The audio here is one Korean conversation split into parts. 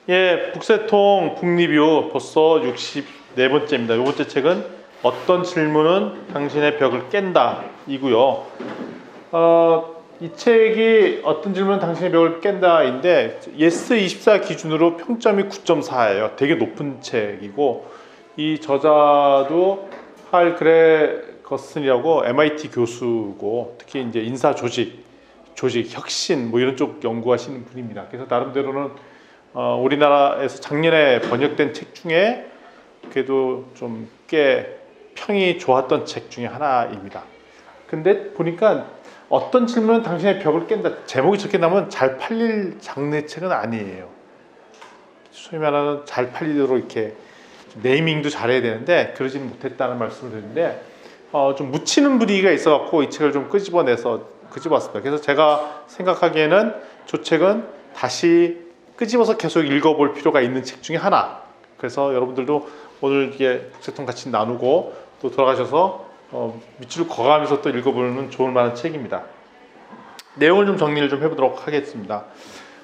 예, 북새통 북리뷰 벌써 64번째입니다. 이번째 책은 어떤 질문은 당신의 벽을 깬다 이고요. 이 책이 어떤 질문은 당신의 벽을 깬다인데 예스24 기준으로 평점이 9.4예요. 되게 높은 책이고 이 저자도 할 그레거슨이라고 MIT 교수고 특히 이제 인사 조직 혁신 뭐 이런 쪽 연구하시는 분입니다. 그래서 나름대로는 우리나라에서 작년에 번역된 책 중에 그래도 좀 꽤 평이 좋았던 책 중에 하나입니다. 근데 보니까 어떤 질문은 당신의 벽을 깬다 제목이 적게 나면 잘 팔릴 장르 책은 아니에요. 소위 말하는 잘 팔리도록 이렇게 네이밍도 잘해야 되는데 그러지는 못했다는 말씀을 드리는데 좀 묻히는 분위기가 있어갖고 이 책을 좀 끄집어왔습니다. 그래서 제가 생각하기에는 저 책은 다시 끄집어서 계속 읽어볼 필요가 있는 책 중에 하나. 그래서 여러분들도 오늘 이게 북새통 같이 나누고 또 돌아가셔서 밑줄 그어가면서 또 읽어보면 좋을 만한 책입니다. 내용을 좀 정리를 좀 해보도록 하겠습니다.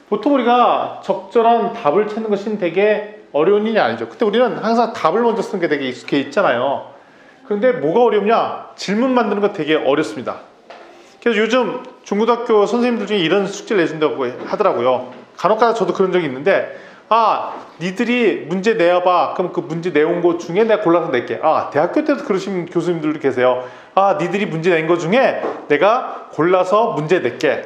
보통 우리가 적절한 답을 찾는 것은 되게 어려운 일이 아니죠. 근데 우리는 항상 답을 먼저 쓰는 게 되게 익숙해 있잖아요. 그런데 뭐가 어렵냐? 질문 만드는 거 되게 어렵습니다. 그래서 요즘 중고등학교 선생님들 중에 이런 숙제를 내준다고 하더라고요. 간혹가다 저도 그런 적이 있는데 니들이 문제 내어봐. 그럼 그 문제 내온 것 중에 내가 골라서 낼게. 대학교 때도 그러신 교수님들도 계세요. 니들이 문제 낸 것 중에 내가 골라서 문제 낼게.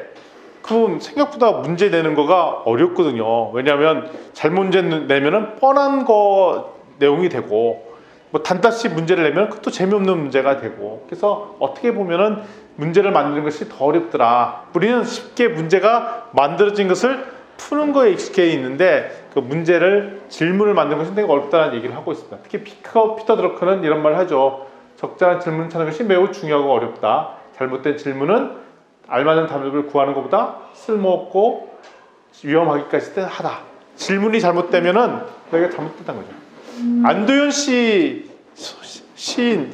그럼 생각보다 문제 내는 거가 어렵거든요. 왜냐하면 잘못 문제 내면은 뻔한 거 내용이 되고 뭐 단답식 문제를 내면 그것도 재미없는 문제가 되고 그래서 어떻게 보면은 문제를 만드는 것이 더 어렵더라. 우리는 쉽게 문제가 만들어진 것을 푸는 거에 익숙해 있는데 그 문제를 질문을 만드는 것이 되게 어렵다는 얘기를 하고 있습니다. 특히 피터 드러커는 이런 말을 하죠. 적절한 질문을 찾는 것이 매우 중요하고 어렵다. 잘못된 질문은 알맞은 답을 구하는 것보다 쓸모없고 위험하기까지 하다. 질문이 잘못되면은 내가 잘못됐다는 거죠. 안도현 시인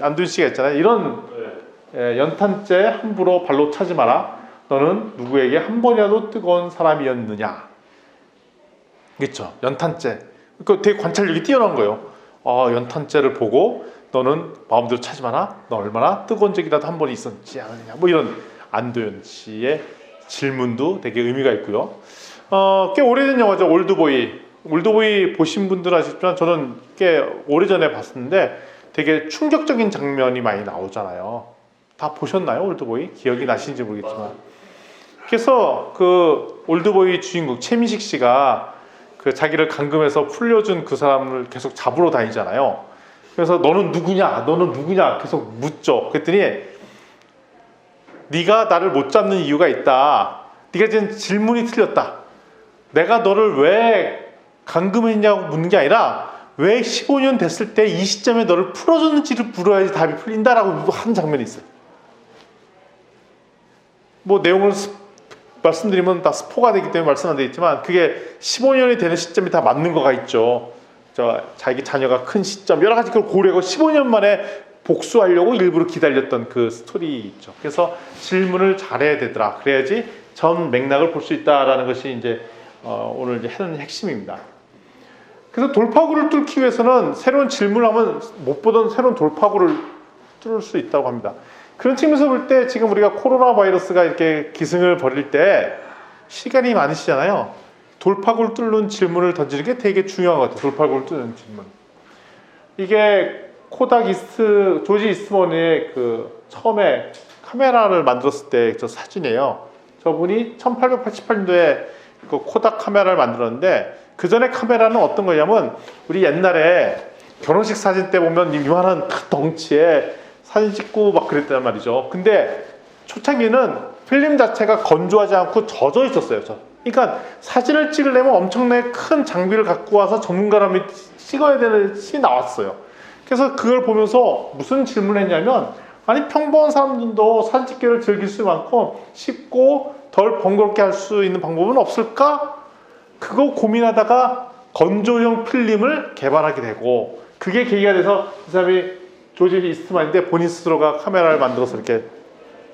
안도현 씨가 있잖아요. 이런 연탄재 함부로 발로 차지 마라. 너는 누구에게 한 번이라도 뜨거운 사람이었느냐. 그렇죠. 연탄재. 그 되게 관찰력이 뛰어난 거예요. 연탄재를 보고 너는 마음대로 차지 마라. 너 얼마나 뜨거운 적이라도 한 번이 있었지 않느냐. 뭐 이런 안도현 씨의 질문도 되게 의미가 있고요. 꽤 오래된 영화죠. 올드보이. 올드보이 보신 분들 아시겠지만 저는 꽤 오래전에 봤었는데 되게 충격적인 장면이 많이 나오잖아요. 다 보셨나요? 올드보이? 기억이 나시는지 모르겠지만. 그래서 그 올드보이 주인공 최민식 씨가 그 자기를 감금해서 풀려준 그 사람을 계속 잡으러 다니잖아요. 그래서 너는 누구냐? 계속 묻죠. 그랬더니 네가 나를 못 잡는 이유가 있다. 네가 지금 질문이 틀렸다. 내가 너를 왜 감금했냐고 묻는 게 아니라 왜 15년 됐을 때 이 시점에 너를 풀어줬는지를 물어야지 답이 풀린다라고 하는 장면이 있어요. 뭐 내용을 말씀드리면 다 스포가 되기 때문에 말씀 안 되겠지만 그게 15년이 되는 시점이 다 맞는 거가 있죠. 자기 자녀가 큰 시점 여러 가지 걸 고려하고 15년 만에 복수하려고 일부러 기다렸던 그 스토리 있죠. 그래서 질문을 잘해야 되더라. 그래야지 전 맥락을 볼 수 있다라는 것이 이제 오늘 이제 하는 핵심입니다. 그래서 돌파구를 뚫기 위해서는 새로운 질문을 하면 못 보던 새로운 돌파구를 뚫을 수 있다고 합니다. 그런 측면에서 볼 때 지금 우리가 코로나 바이러스가 이렇게 기승을 벌일 때 시간이 많으시잖아요. 돌파구를 뚫는 질문을 던지는 게 되게 중요한 것 같아요. 돌파구를 뚫는 질문. 이게 조지 이스트먼의 그 처음에 카메라를 만들었을 때 저 사진이에요. 저분이 1888년도에 그 코닥 카메라를 만들었는데 그 전에 카메라는 어떤 거냐면 우리 옛날에 결혼식 사진 때 보면 이만한 큰 덩치에 사진 찍고 막 그랬단 말이죠. 근데 초창기는 필름 자체가 건조하지 않고 젖어 있었어요. 그러니까 사진을 찍으려면 엄청나게 큰 장비를 갖고 와서 전문가람이 찍어야 되는 신이 나왔어요. 그래서 그걸 보면서 무슨 질문을 했냐면 아니 평범한 사람들도 사진 찍기를 즐길 수 많고 쉽고 덜 번거롭게 할 수 있는 방법은 없을까? 그거 고민하다가 건조형 필름을 개발하게 되고 그게 계기가 돼서 이 사람이 조지 이스트만인데 본인 스스로가 카메라를 만들어서 이렇게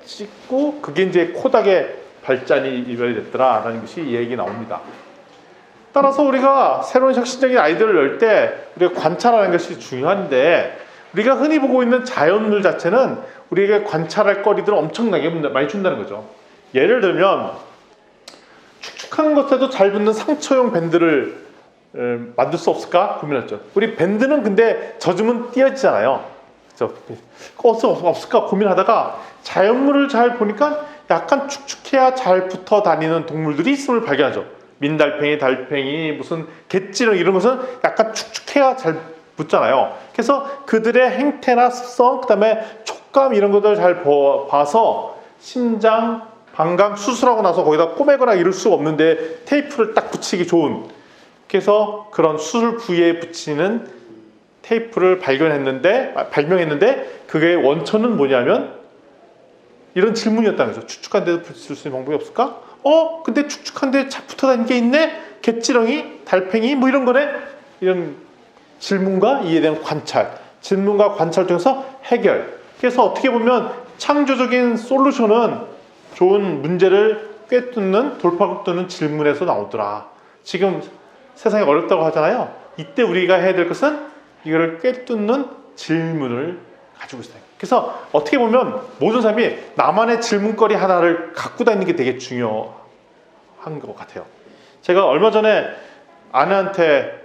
찍고 그게 이제 코닥의 발전이 이별이 됐더라라는 것이 이 얘기 나옵니다. 따라서 우리가 새로운 혁신적인 아이디어를 낼 때 우리가 관찰하는 것이 중요한데, 우리가 흔히 보고 있는 자연물 자체는 우리에게 관찰할 거리들을 엄청나게 많이 준다는 거죠. 예를 들면 축축한 것에도 잘 붙는 상처용 밴드를 만들 수 없을까 고민했죠. 우리 밴드는 근데 젖으면 띄어지잖아요. 없을까 고민하다가 자연물을 잘 보니까 약간 축축해야 잘 붙어 다니는 동물들이 있음을 발견하죠. 민달팽이, 달팽이, 무슨 갯지렁 이런 것은 약간 축축해야 잘 붙잖아요. 그래서 그들의 행태나 습성, 그 다음에 촉감 이런 것들을 잘 봐서 심장, 방광 수술하고 나서 거기다 꼬매거나 이럴 수 없는데 테이프를 딱 붙이기 좋은, 그래서 그런 수술 부위에 붙이는 테이프를 발명했는데 그게 원천은 뭐냐면 이런 질문이었다는 거죠. 축축한 데도 붙일 수 있는 방법이 없을까? 근데 축축한 데에 붙어 다니는 게 있네? 갯지렁이, 달팽이 뭐 이런 거네? 이런 질문과 이에 대한 관찰, 질문과 관찰 통해서 해결. 그래서 어떻게 보면 창조적인 솔루션은 좋은 문제를 꿰뚫는, 돌파구 뚫는 질문에서 나오더라. 지금 세상이 어렵다고 하잖아요. 이때 우리가 해야 될 것은 이거를 꿰뚫는 질문을 가지고 있어요. 그래서 어떻게 보면 모든 사람이 나만의 질문거리 하나를 갖고 다니는 게 되게 중요한 것 같아요. 제가 얼마 전에 아내한테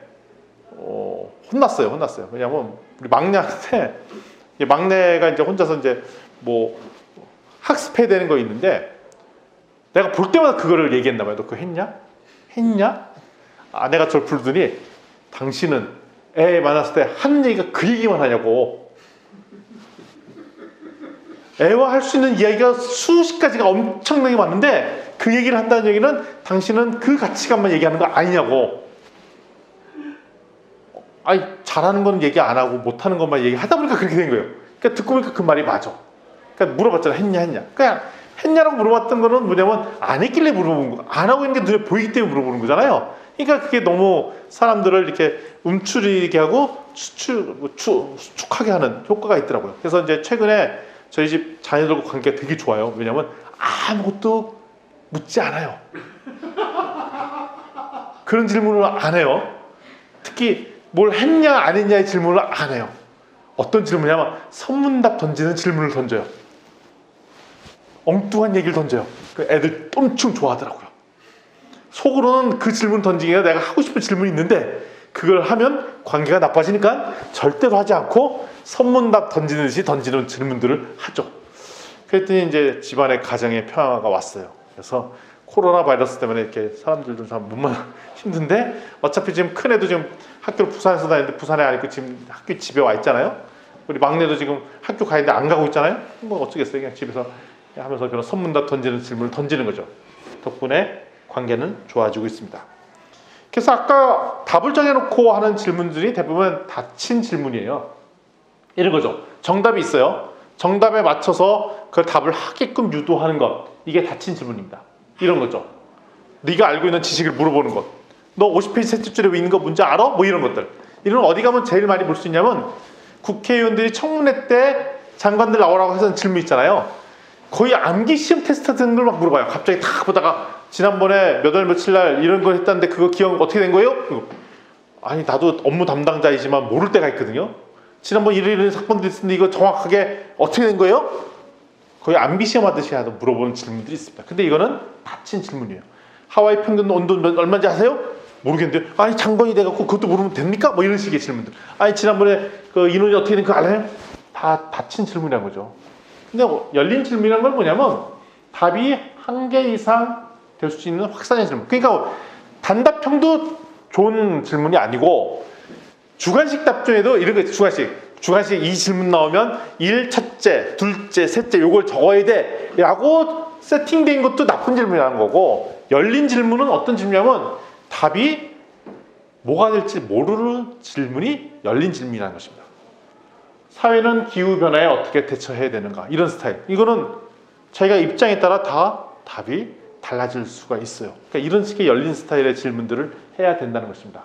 혼났어요. 왜냐면 우리 막내한테, 막내가 이제 혼자서 이제 뭐 학습해야 되는 거 있는데 내가 볼 때마다 그거를 얘기했나 봐요. 너 그거 했냐? 아내가 저를 부르더니 당신은 애 만났을 때 하는 얘기가 그 얘기만 하냐고. 애와 할 수 있는 이야기가 수십 가지가 엄청나게 많은데 그 얘기를 한다는 얘기는 당신은 그 가치관만 얘기하는 거 아니냐고. 아니 잘하는 건 얘기 안 하고 못하는 것만 얘기하다 보니까 그렇게 된 거예요. 그러니까 듣고 보니까 그 말이 맞아. 그러니까 물어봤잖아. 했냐. 그냥 했냐라고 물어봤던 거는 뭐냐면 안 했길래 물어본 거, 안 하고 있는 게 눈에 보이기 때문에 물어보는 거잖아요. 그러니까 그게 너무 사람들을 이렇게 움츠리게 하고 수축하게 하는 효과가 있더라고요. 그래서 이제 최근에 저희 집 자녀들과 관계가 되게 좋아요. 왜냐하면 아무것도 묻지 않아요. 그런 질문을 안 해요. 특히 뭘 했냐 안 했냐의 질문을 안 해요. 어떤 질문이냐면 선문답 던지는 질문을 던져요. 엉뚱한 얘기를 던져요. 그 애들 엄청 좋아하더라고요. 속으로는 그 질문 던지기가 내가 하고 싶은 질문이 있는데 그걸 하면 관계가 나빠지니까 절대로 하지 않고 선문답 던지는 듯이 던지는 질문들을 하죠. 그랬더니 이제 집안에 가정의 평화가 왔어요. 그래서 코로나 바이러스 때문에 이렇게 사람들도 참 힘든데 어차피 지금 큰 애도 지금 학교를 부산에서 다니는데 부산에 안 있고 지금 학교 집에 와 있잖아요. 우리 막내도 지금 학교 가는데 안 가고 있잖아요. 뭐 어쩌겠어요. 그냥 집에서 하면서 그런 선문답 던지는 질문을 던지는 거죠. 덕분에 관계는 좋아지고 있습니다. 그래서 아까 답을 정해놓고 하는 질문들이 대부분 닫힌 질문이에요. 이런 거죠. 정답이 있어요. 정답에 맞춰서 그 답을 하게끔 유도하는 것, 이게 닫힌 질문입니다. 이런 거죠. 네가 알고 있는 지식을 물어보는 것. 너 50페이지 셋째 줄에 있는 거 뭔지 알아? 뭐 이런 것들. 이런 어디 가면 제일 많이 볼 수 있냐면 국회의원들이 청문회 때 장관들 나오라고 해서 질문 있잖아요. 거의 암기 시험 테스트 같은 걸 막 물어봐요. 갑자기 다 보다가 지난번에 몇 월 며칠 날 이런 거 했다는데 그거 기억 어떻게 된 거예요? 아니 나도 업무 담당자이지만 모를 때가 있거든요. 지난번 이런 사건들이 있었는데 이거 정확하게 어떻게 된 거예요? 거의 암기 시험 하듯이 물어보는 질문들이 있습니다. 근데 이거는 닫힌 질문이에요. 하와이 평균 온도 얼마인지 아세요? 모르겠는데 아니 장관이 돼갖고 그것도 물으면 됩니까? 뭐 이런 식의 질문들. 아니 지난번에 그 인원이 어떻게 된 거 알아요? 다 닫힌 질문이란 거죠. 근데 열린 질문이란 건 뭐냐면 답이 한 개 이상 될 수 있는 확산의 질문. 그러니까 단답형도 좋은 질문이 아니고 주관식 답 중에도 이런 거 있어요. 주관식 이 질문 나오면 1, 첫째, 둘째, 셋째 요걸 적어야 돼 라고 세팅된 것도 나쁜 질문이라는 거고, 열린 질문은 어떤 질문이냐면 답이 뭐가 될지 모르는 질문이 열린 질문이라는 것입니다. 사회는 기후변화에 어떻게 대처해야 되는가, 이런 스타일. 이거는 자기가 입장에 따라 다 답이 달라질 수가 있어요. 그러니까 이런 식의 열린 스타일의 질문들을 해야 된다는 것입니다.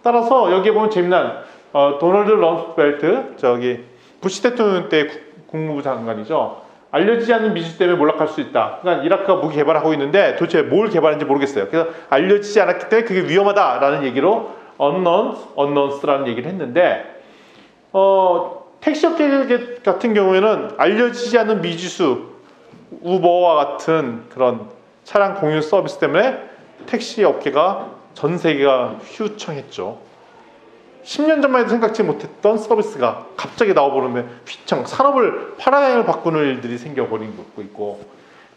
따라서 여기에 보면 재미난 도널드 럼스펠트, 저기 부시 대통령 때 국무부 장관이죠. 알려지지 않는 미주 때문에 몰락할 수 있다. 그러니까 이라크가 무기 개발하고 있는데 도대체 뭘 개발했는지 모르겠어요. 그래서 알려지지 않았기 때문에 그게 위험하다라는 얘기로 unknowns라는 얘기를 했는데 택시 업계 같은 경우에는 알려지지 않는 미지수 우버와 같은 그런 차량 공유 서비스 때문에 택시 업계가 전 세계가 휘청했죠. 10년 전만 해도 생각지 못했던 서비스가 갑자기 나와버리면 휘청, 산업을 파라다임을 바꾸는 일들이 생겨버린 것도 있고,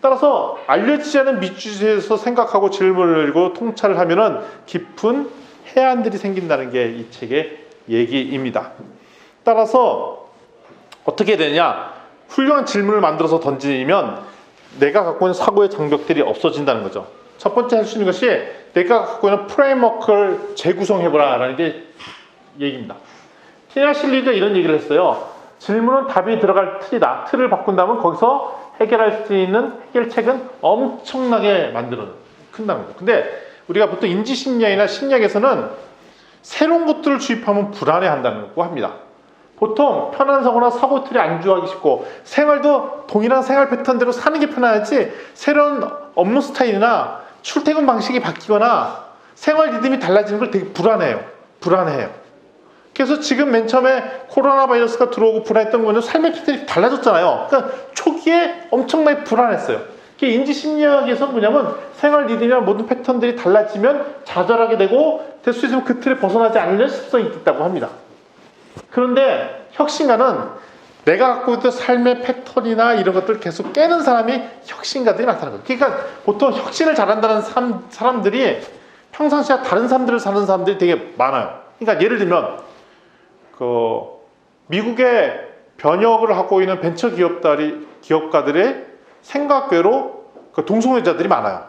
따라서 알려지지 않은 미주에서 생각하고 질문을 열고 통찰을 하면은 깊은 해안들이 생긴다는 게 이 책의 얘기입니다. 따라서 어떻게 되느냐, 훌륭한 질문을 만들어서 던지면 내가 갖고 있는 사고의 장벽들이 없어진다는 거죠. 첫 번째 할 수 있는 것이 내가 갖고 있는 프레임워크를 재구성해보라 라는 게 얘기입니다. 티나 실리가 이런 얘기를 했어요. 질문은 답이 들어갈 틀이다. 틀을 바꾼다면 거기서 해결할 수 있는 해결책은 엄청나게 큰다는 거죠. 근데 우리가 보통 인지심리학이나 심리학에서는 새로운 것들을 주입하면 불안해한다고 합니다. 보통 편한 사고나 사고 틀이 안주하기 쉽고 생활도 동일한 생활 패턴대로 사는 게 편하지 새로운 업무 스타일이나 출퇴근 방식이 바뀌거나 생활 리듬이 달라지는 걸 되게 불안해해요. 그래서 지금 맨 처음에 코로나 바이러스가 들어오고 불안했던 거는 삶의 패턴이 달라졌잖아요. 그러니까 초기에 엄청나게 불안했어요. 그게 인지심리학에서 뭐냐면 생활 리듬이나 모든 패턴들이 달라지면 좌절하게 되고 될 수 있으면 그 틀에 벗어나지 않는 습성이 있다고 합니다. 그런데 혁신가는 내가 갖고 있던 삶의 패턴이나 이런 것들을 계속 깨는 사람이 혁신가들이 많다는 거예요. 그러니까 보통 혁신을 잘한다는 사람들이 평상시에 다른 삶들을 사는 사람들이 되게 많아요. 그러니까 예를 들면 미국의 변혁을 하고 있는 벤처 기업가들의 생각외로 동성애자들이 많아요.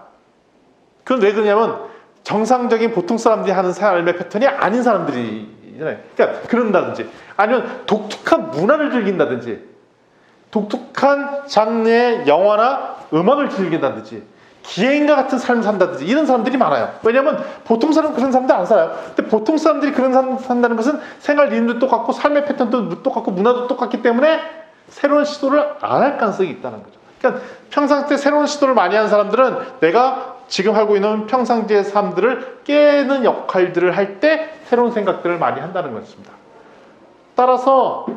그건 왜 그러냐면 정상적인 보통 사람들이 하는 삶의 패턴이 아닌 사람들이잖아요. 그러니까 그런다든지 아니면 독특한 문화를 즐긴다든지 독특한 장르의 영화나 음악을 즐긴다든지 기행과 같은 삶을 산다든지 이런 사람들이 많아요. 왜냐하면 보통 사람은 그런 사람들 안 살아요. 근데 보통 사람들이 그런 삶을 산다는 것은 생활 리듬도 똑같고 삶의 패턴도 똑같고 문화도 똑같기 때문에 새로운 시도를 안 할 가능성이 있다는 거죠. 그러니까 평상시에 새로운 시도를 많이 하는 사람들은 내가 지금 하고 있는 평상시의 삶들을 깨는 역할들을 할 때 새로운 생각들을 많이 한다는 것입니다. 따라서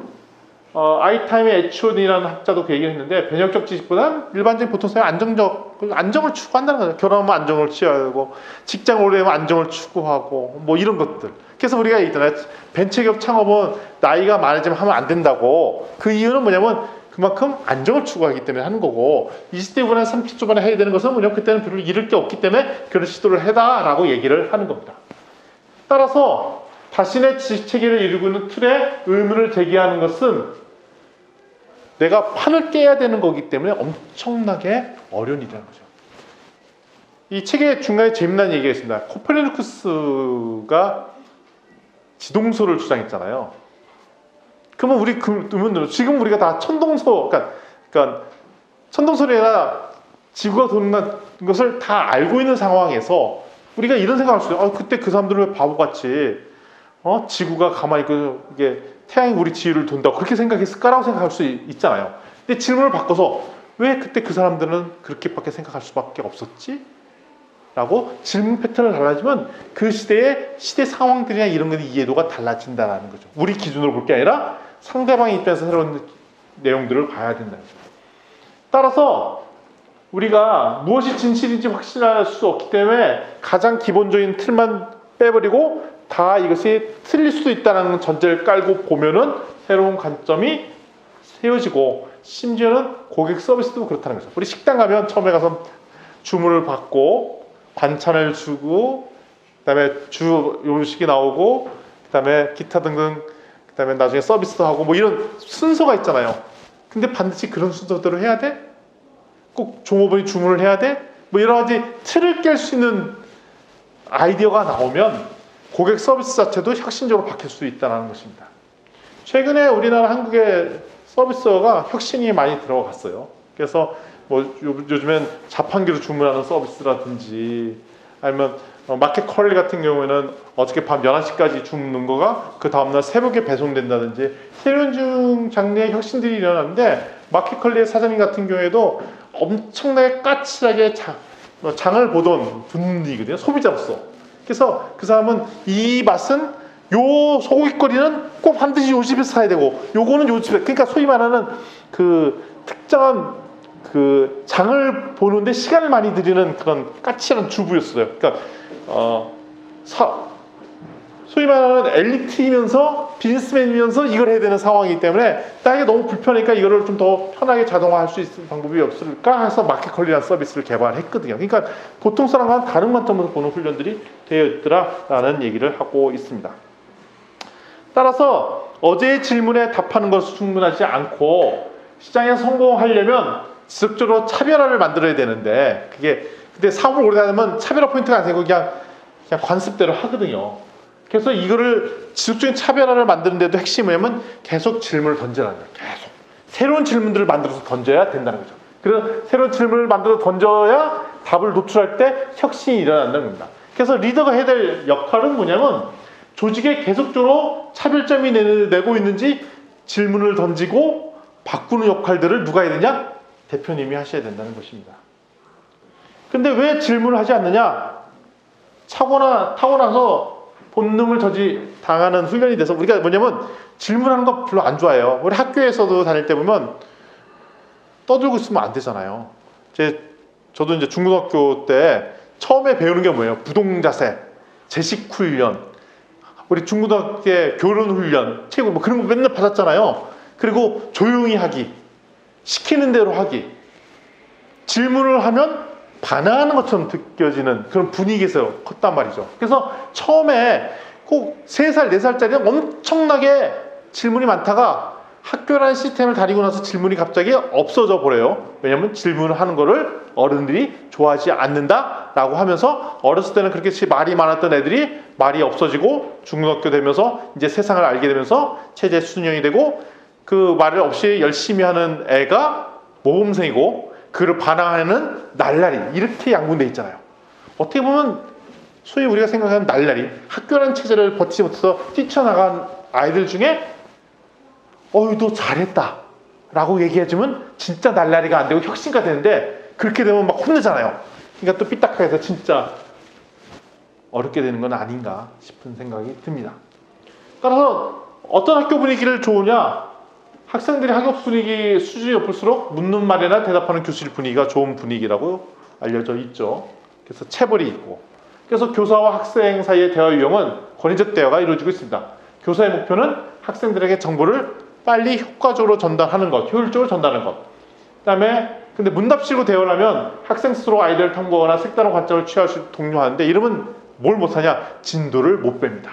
아이타임의 에치온이라는 학자도 그 얘기를 했는데 변혁적 지식보다는 일반적인 보통 사회 안정을 추구한다는 거죠. 결혼하면 안정을 취하고 직장 오래 하면 안정을 추구하고 뭐 이런 것들. 그래서 우리가 있잖아요. 벤처기업 창업은 나이가 많아지면 하면 안 된다고. 그 이유는 뭐냐면 그만큼 안정을 추구하기 때문에 하는 거고 20대 후반에 30대 초반에 해야 되는 것은 뭐냐면 그때는 별로 잃을 게 없기 때문에 그런 시도를 해다라고 얘기를 하는 겁니다. 따라서 자신의 지식체계를 이루고 있는 틀에 의문을 제기하는 것은 내가 판을 깨야 되는 거기 때문에 엄청나게 어려운 일이라는 거죠. 이 책의 중간에 재미난 얘기가 있습니다. 코페르니쿠스가 지동소를 주장했잖아요. 그러면 지금 우리가 다 천동소, 그러니까 천동설이나 지구가 도는 것을 다 알고 있는 상황에서 우리가 이런 생각을 할 수 있어요. 그때 그 사람들은 왜 바보같이 지구가 가만히 있고 이게 태양이 우리 지구를 돈다고 그렇게 생각했을까라고 생각할 수 있잖아요. 근데 질문을 바꿔서 왜 그때 그 사람들은 그렇게밖에 생각할 수밖에 없었지? 라고 질문 패턴을 달라지면 그 시대 상황들이나 이런 것의 이해도가 달라진다는 거죠. 우리 기준으로 볼 게 아니라 상대방의 입장에서 새로운 내용들을 봐야 된다는 거죠. 따라서 우리가 무엇이 진실인지 확신할 수 없기 때문에 가장 기본적인 틀만 빼버리고 다 이것이 틀릴 수도 있다는 전제를 깔고 보면은 새로운 관점이 세워지고 심지어는 고객 서비스도 그렇다는 거죠. 우리 식당 가면 처음에 가서 주문을 받고 반찬을 주고 그다음에 주 요식이 나오고 그다음에 기타 등등 그다음에 나중에 서비스도 하고 뭐 이런 순서가 있잖아요. 근데 반드시 그런 순서대로 해야 돼? 꼭 종업원이 주문을 해야 돼? 뭐 여러 가지 틀을 깰 수 있는 아이디어가 나오면 고객 서비스 자체도 혁신적으로 바뀔 수 있다는 것입니다. 최근에 우리나라 한국의 서비스가 혁신이 많이 들어갔어요. 그래서 뭐 요즘엔 자판기로 주문하는 서비스라든지 아니면 마켓 컬리 같은 경우에는 어저께 밤 11시까지 주문한 거가 그 다음날 새벽에 배송된다든지 새로운 장르의 혁신들이 일어나는데 마켓컬리의 사장님 같은 경우에도 엄청나게 까칠하게 장을 보던 분이거든요. 소비자로서. 그래서 그 사람은 이 맛은 요 소고기거리는 꼭 반드시 요 집에서 사야 되고 요거는 요 집에, 그러니까 소위 말하는 그 특정한 그 장을 보는데 시간을 많이 들이는 그런 까칠한 주부였어요. 그러니까 소위 말하는 엘리트이면서 비즈니스맨이면서 이걸 해야 되는 상황이기 때문에 나에게 너무 불편하니까 이거를 좀 더 편하게 자동화할 수 있는 방법이 없을까 해서 마켓컬리라는 서비스를 개발했거든요. 그러니까 보통 사람과는 다른 관점에서 보는 훈련들이 되어 있더라라는 얘기를 하고 있습니다. 따라서 어제의 질문에 답하는 것은 충분하지 않고 시장에 성공하려면 지속적으로 차별화를 만들어야 되는데, 그게 근데 사업을 오래 하면 차별화 포인트가 아니고 그냥 관습대로 하거든요. 그래서 이거를 지속적인 차별화를 만드는데도 핵심이 뭐냐면 계속 질문을 던져라는 거예요. 계속 새로운 질문들을 만들어서 던져야 된다는 거죠. 그래서 새로운 질문을 만들어 던져야 답을 노출할 때 혁신이 일어난다는 겁니다. 그래서 리더가 해야 될 역할은 뭐냐면 조직에 계속적으로 차별점이 내고 있는지 질문을 던지고 바꾸는 역할들을 누가 해야 되냐? 대표님이 하셔야 된다는 것입니다. 근데 왜 질문을 하지 않느냐? 타고나서 본능을 당하는 훈련이 돼서 우리가 뭐냐면 질문하는 거 별로 안 좋아해요. 우리 학교에서도 다닐 때 보면 떠들고 있으면 안 되잖아요. 저도 이제 중고등학교 때 처음에 배우는 게 뭐예요? 부동자세, 제식 훈련, 우리 중고등학교 때 교련 훈련, 체육 뭐 그런 거 맨날 받았잖아요. 그리고 조용히 하기, 시키는 대로 하기, 질문을 하면 반항하는 것처럼 느껴지는 그런 분위기에서 컸단 말이죠. 그래서 처음에 꼭 3살, 4살짜리는 엄청나게 질문이 많다가 학교라는 시스템을 다니고 나서 질문이 갑자기 없어져 버려요. 왜냐하면 질문을 하는 거를 어른들이 좋아하지 않는다라고 하면서 어렸을 때는 그렇게 말이 많았던 애들이 말이 없어지고 중학교 되면서 이제 세상을 알게 되면서 체제 수준형이 되고 그 말을 없이 열심히 하는 애가 모범생이고 그를 반항하는 날라리, 이렇게 양분돼 있잖아요. 어떻게 보면 소위 우리가 생각하는 날라리, 학교라는 체제를 버티지 못해서 뛰쳐나간 아이들 중에 너 잘했다 라고 얘기해주면 진짜 날라리가 안 되고 혁신가 되는데, 그렇게 되면 막 혼내잖아요. 그러니까 또 삐딱하게 해서 진짜 어렵게 되는 건 아닌가 싶은 생각이 듭니다. 따라서 어떤 학교 분위기를 좋으냐, 학생들이 학업 분위기 수준이 높을수록 묻는 말이나 대답하는 교실 분위기가 좋은 분위기라고 알려져 있죠. 그래서 체벌이 있고, 그래서 교사와 학생 사이의 대화 유형은 권위적 대화가 이루어지고 있습니다. 교사의 목표는 학생들에게 정보를 빨리 효과적으로 전달하는 것, 효율적으로 전달하는 것. 그 다음에 근데 문답식으로 대화를 하면 학생 스스로 아이디어를 탐구하거나 색다른 관점을 취할 수 독려하는데, 이러면 뭘 못하냐? 진도를 못 뺍니다.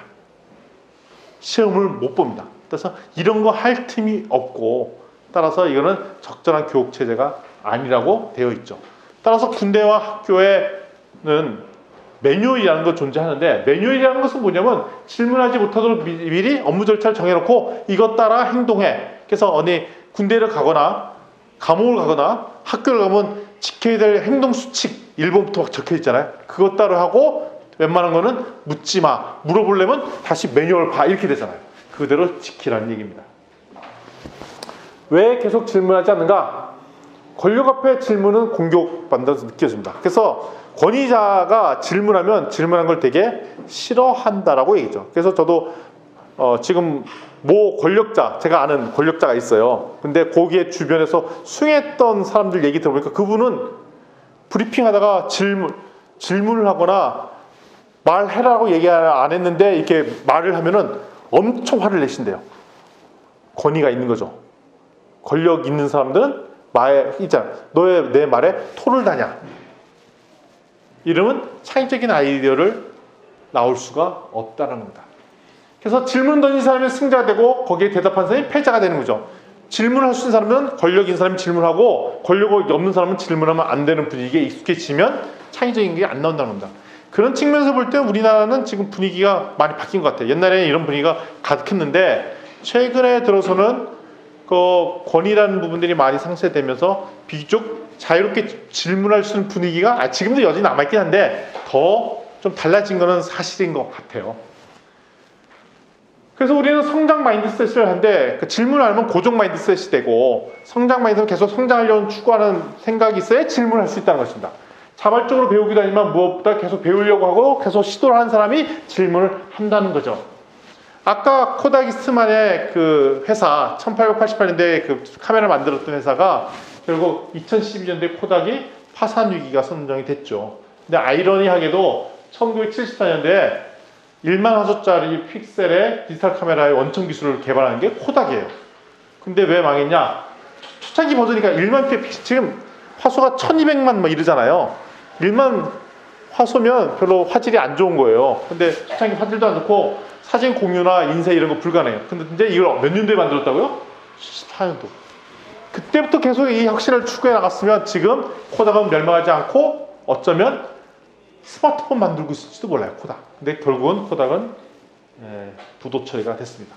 시험을 못 봅니다. 그래서 이런 거 할 틈이 없고, 따라서 이거는 적절한 교육 체제가 아니라고 되어 있죠. 따라서 군대와 학교에는 매뉴얼이라는 거 존재하는데, 매뉴얼이라는 것은 뭐냐면 질문하지 못하도록 미리 업무 절차를 정해놓고 이것 따라 행동해. 그래서 어디 군대를 가거나 감옥을 가거나 학교를 가면 지켜야 될 행동 수칙 1번부터 막 적혀 있잖아요. 그것 따라 하고 웬만한 거는 묻지 마. 물어보려면 다시 매뉴얼 봐. 이렇게 되잖아요. 그대로 지키라는 얘기입니다. 왜 계속 질문하지 않는가? 권력 앞에 질문은 공격받는다고 느껴집니다. 그래서 권위자가 질문하면 질문한 걸 되게 싫어한다라고 얘기죠. 그래서 저도 지금 모 권력자, 제가 아는 권력자가 있어요. 근데 거기에 주변에서 숭했던 사람들 얘기 들어보니까 그분은 브리핑하다가 질문을 하거나 말해라고 얘기 안 했는데 이렇게 말을 하면은 엄청 화를 내신대요. 권위가 있는 거죠. 권력 있는 사람들은 있잖아. 내 말에 토를 다냐. 이러면 창의적인 아이디어를 나올 수가 없다는 겁니다. 그래서 질문 던진 사람이 승자가 되고 거기에 대답한 사람이 패자가 되는 거죠. 질문을 할 수 있는 사람은 권력 있는 사람이 질문하고 권력 없는 사람은 질문하면 안 되는 분위기에 익숙해지면 창의적인 게 안 나온다는 겁니다. 그런 측면에서 볼 때 우리나라는 지금 분위기가 많이 바뀐 것 같아요. 옛날에는 이런 분위기가 가득했는데 최근에 들어서는 그 권위라는 부분들이 많이 상쇄되면서 비교적 자유롭게 질문할 수 있는 분위기가 지금도 여전히 남아있긴 한데 더 좀 달라진 거는 사실인 것 같아요. 그래서 우리는 성장 마인드셋을 하는데 그 질문을 하면 고정 마인드셋이 되고 성장 마인드셋은 계속 성장하려는 추구하는 생각이 있어야 질문을 할 수 있다는 것입니다. 자발적으로 배우기도 하지만 무엇보다 계속 배우려고 하고 계속 시도를 하는 사람이 질문을 한다는 거죠. 아까 코닥 이스트만의 그 회사 1888년대에 그 카메라를 만들었던 회사가 결국 2012년도에 코닥이 파산 위기가 선정이 됐죠. 근데 아이러니하게도 1974년도에 1만 화소짜리 픽셀의 디지털 카메라의 원천 기술을 개발하는 게 코닥이에요. 근데 왜 망했냐? 초창기 버전이니까 1만 픽셀, 지금 화소가 1200만 막 이러잖아요. 1만 화소면 별로 화질이 안 좋은 거예요. 근데 초창기 화질도 안 좋고 사진 공유나 인쇄 이런 거 불가능해요. 근데 이제 이걸 몇 년도에 만들었다고요? 14년도. 그때부터 계속 이 혁신을 추구해 나갔으면 지금 코닥은 멸망하지 않고 어쩌면 스마트폰 만들고 있을지도 몰라요. 코닥. 근데 결국은 코닥은 부도 처리가 됐습니다.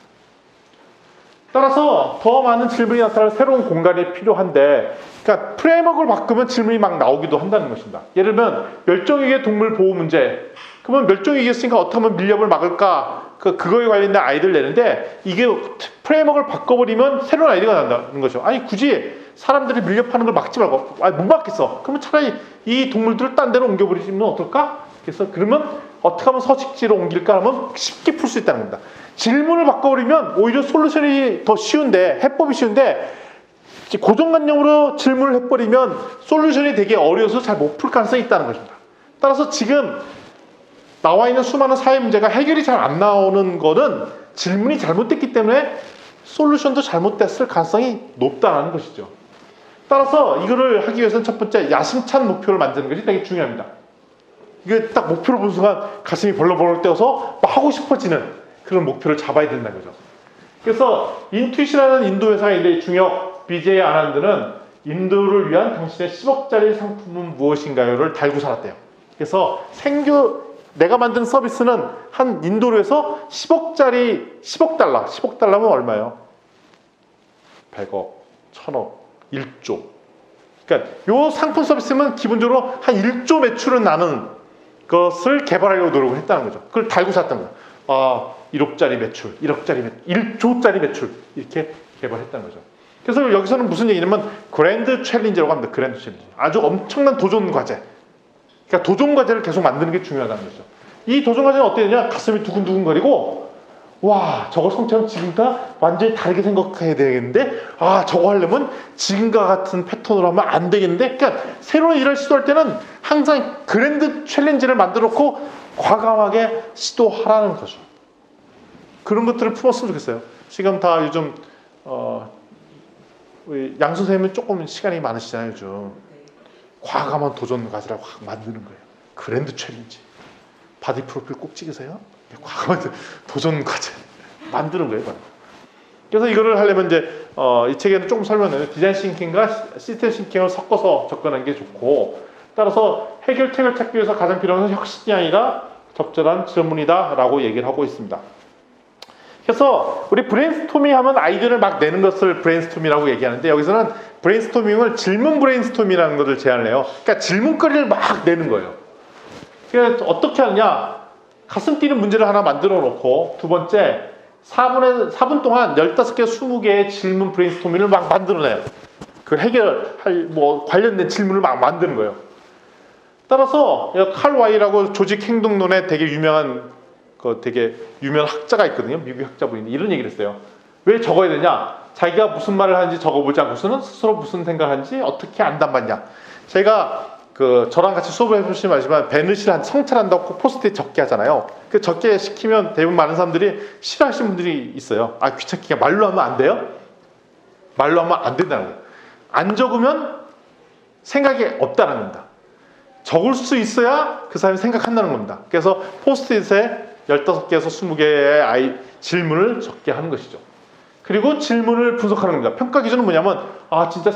따라서 더 많은 질문이 나타날 새로운 공간이 필요한데, 그러니까 프레임워크를 바꾸면 질문이 막 나오기도 한다는 것입니다. 예를 들면 멸종위기의 동물 보호 문제. 그러면 멸종위기였으니까 어떻게 하면 밀렵을 막을까? 그거에 관련된 아이디어를 내는데 이게 프레임워크를 바꿔버리면 새로운 아이디어가 난다는 거죠. 아니 굳이 사람들이 밀렵하는 걸 막지 말고 못 막겠어. 그러면 차라리 이 동물들을 딴 데로 옮겨버리면 어떨까? 그래서 그러면 어떻게 하면 서식지로 옮길까 하면 쉽게 풀 수 있다는 겁니다. 질문을 바꿔버리면 오히려 솔루션이 더 쉬운데, 해법이 쉬운데 고정관념으로 질문을 해버리면 솔루션이 되게 어려워서 잘 못 풀 가능성이 있다는 것입니다. 따라서 지금 나와 있는 수많은 사회 문제가 해결이 잘 안 나오는 거는 질문이 잘못됐기 때문에 솔루션도 잘못됐을 가능성이 높다는 것이죠. 따라서 이거를 하기 위해서는 첫 번째 야심찬 목표를 만드는 것이 되게 중요합니다. 이게 딱 목표를 본 순간 가슴이 벌렁벌렁 뛰어서 막 하고 싶어지는 그런 목표를 잡아야 된다는 거죠. 그래서 인투잇이라는 인도 회사의 중역 BJ 아난드는 인도를 위한 당신의 10억짜리 상품은 무엇인가요를 달고 살았대요. 그래서 내가 만든 서비스는 한 인도로에서 10억 달러면 얼마예요? 100억, 1000억, 1조. 그러니까 요 상품 서비스는 기본적으로 한 1조 매출은 나는 것을 개발하려고 노력을 했다는 거죠. 그걸 달고 샀던 거예요. 1억짜리 매출, 1억짜리 매출, 1조짜리 매출 이렇게 개발했다는 거죠. 그래서 여기서는 무슨 얘기냐면 그랜드 챌린지라고 합니다. 그랜드 챌린지. 아주 엄청난 도전 과제. 그러니까 도전 과제를 계속 만드는 게 중요하다는 거죠. 이 도전 과제는 어떻게 되냐? 가슴이 두근두근거리고 와 저거 성처럼 지금과 완전히 다르게 생각해야 되겠는데 저거 하려면 지금과 같은 패턴으로 하면 안 되겠는데, 그러니까 새로운 일을 시도할 때는 항상 그랜드 챌린지를 만들어 놓고 과감하게 시도하라는 거죠. 그런 것들을 품었으면 좋겠어요. 지금 다 요즘 양 선생님은 조금 시간이 많으시잖아요. 요즘 과감한 도전 과제라고 확 만드는 거예요. 그랜드 챌린지. 바디 프로필 꼭 찍으세요. 과감한 도전 과제 만드는 거예요. 그래서 이거를 하려면 이제 이 책에는 조금 설명해요. 디자인 싱킹과 시스템 싱킹을 섞어서 접근하는 게 좋고, 따라서 해결책을 찾기 위해서 가장 필요한 것은 혁신이 아니라 적절한 질문이다라고 얘기를 하고 있습니다. 그래서 우리 브레인스토밍 하면 아이디어를 막 내는 것을 브레인스토밍이라고 얘기하는데, 여기서는 브레인스토밍을 질문 브레인스토밍이라는 것을 제안을 해요. 그러니까 질문거리를 막 내는 거예요. 그래서 어떻게 하느냐? 가슴 뛰는 문제를 하나 만들어 놓고, 두 번째 4분 동안 15개, 20개의 질문 브레인스토밍을 막 만들어내요. 그걸 해결할 관련된 질문을 막 만드는 거예요. 따라서 칼 와이라고 조직 행동론에 되게 유명한 학자가 있거든요. 미국 학자분이 이런 얘기를 했어요. 왜 적어야 되냐? 자기가 무슨 말을 하는지 적어보지 않고서는 스스로 무슨 생각을 하는지 어떻게 안단 말이냐. 제가 저랑 같이 수업을 해보시면 알지만 베넷이란 성찰한다고 꼭 포스트잇 적게 하잖아요. 그 적게 시키면 대부분 많은 사람들이 싫어하시는 분들이 있어요. 귀찮게 말로 하면 안 돼요? 말로 하면 안 된다는 거예요. 안 적으면 생각이 없다는 겁니다. 적을 수 있어야 그 사람이 생각한다는 겁니다. 그래서 포스트잇에 15개에서 20개의 질문을 적게 하는 것이죠. 그리고 질문을 분석하는 겁니다. 평가 기준은 뭐냐면 진짜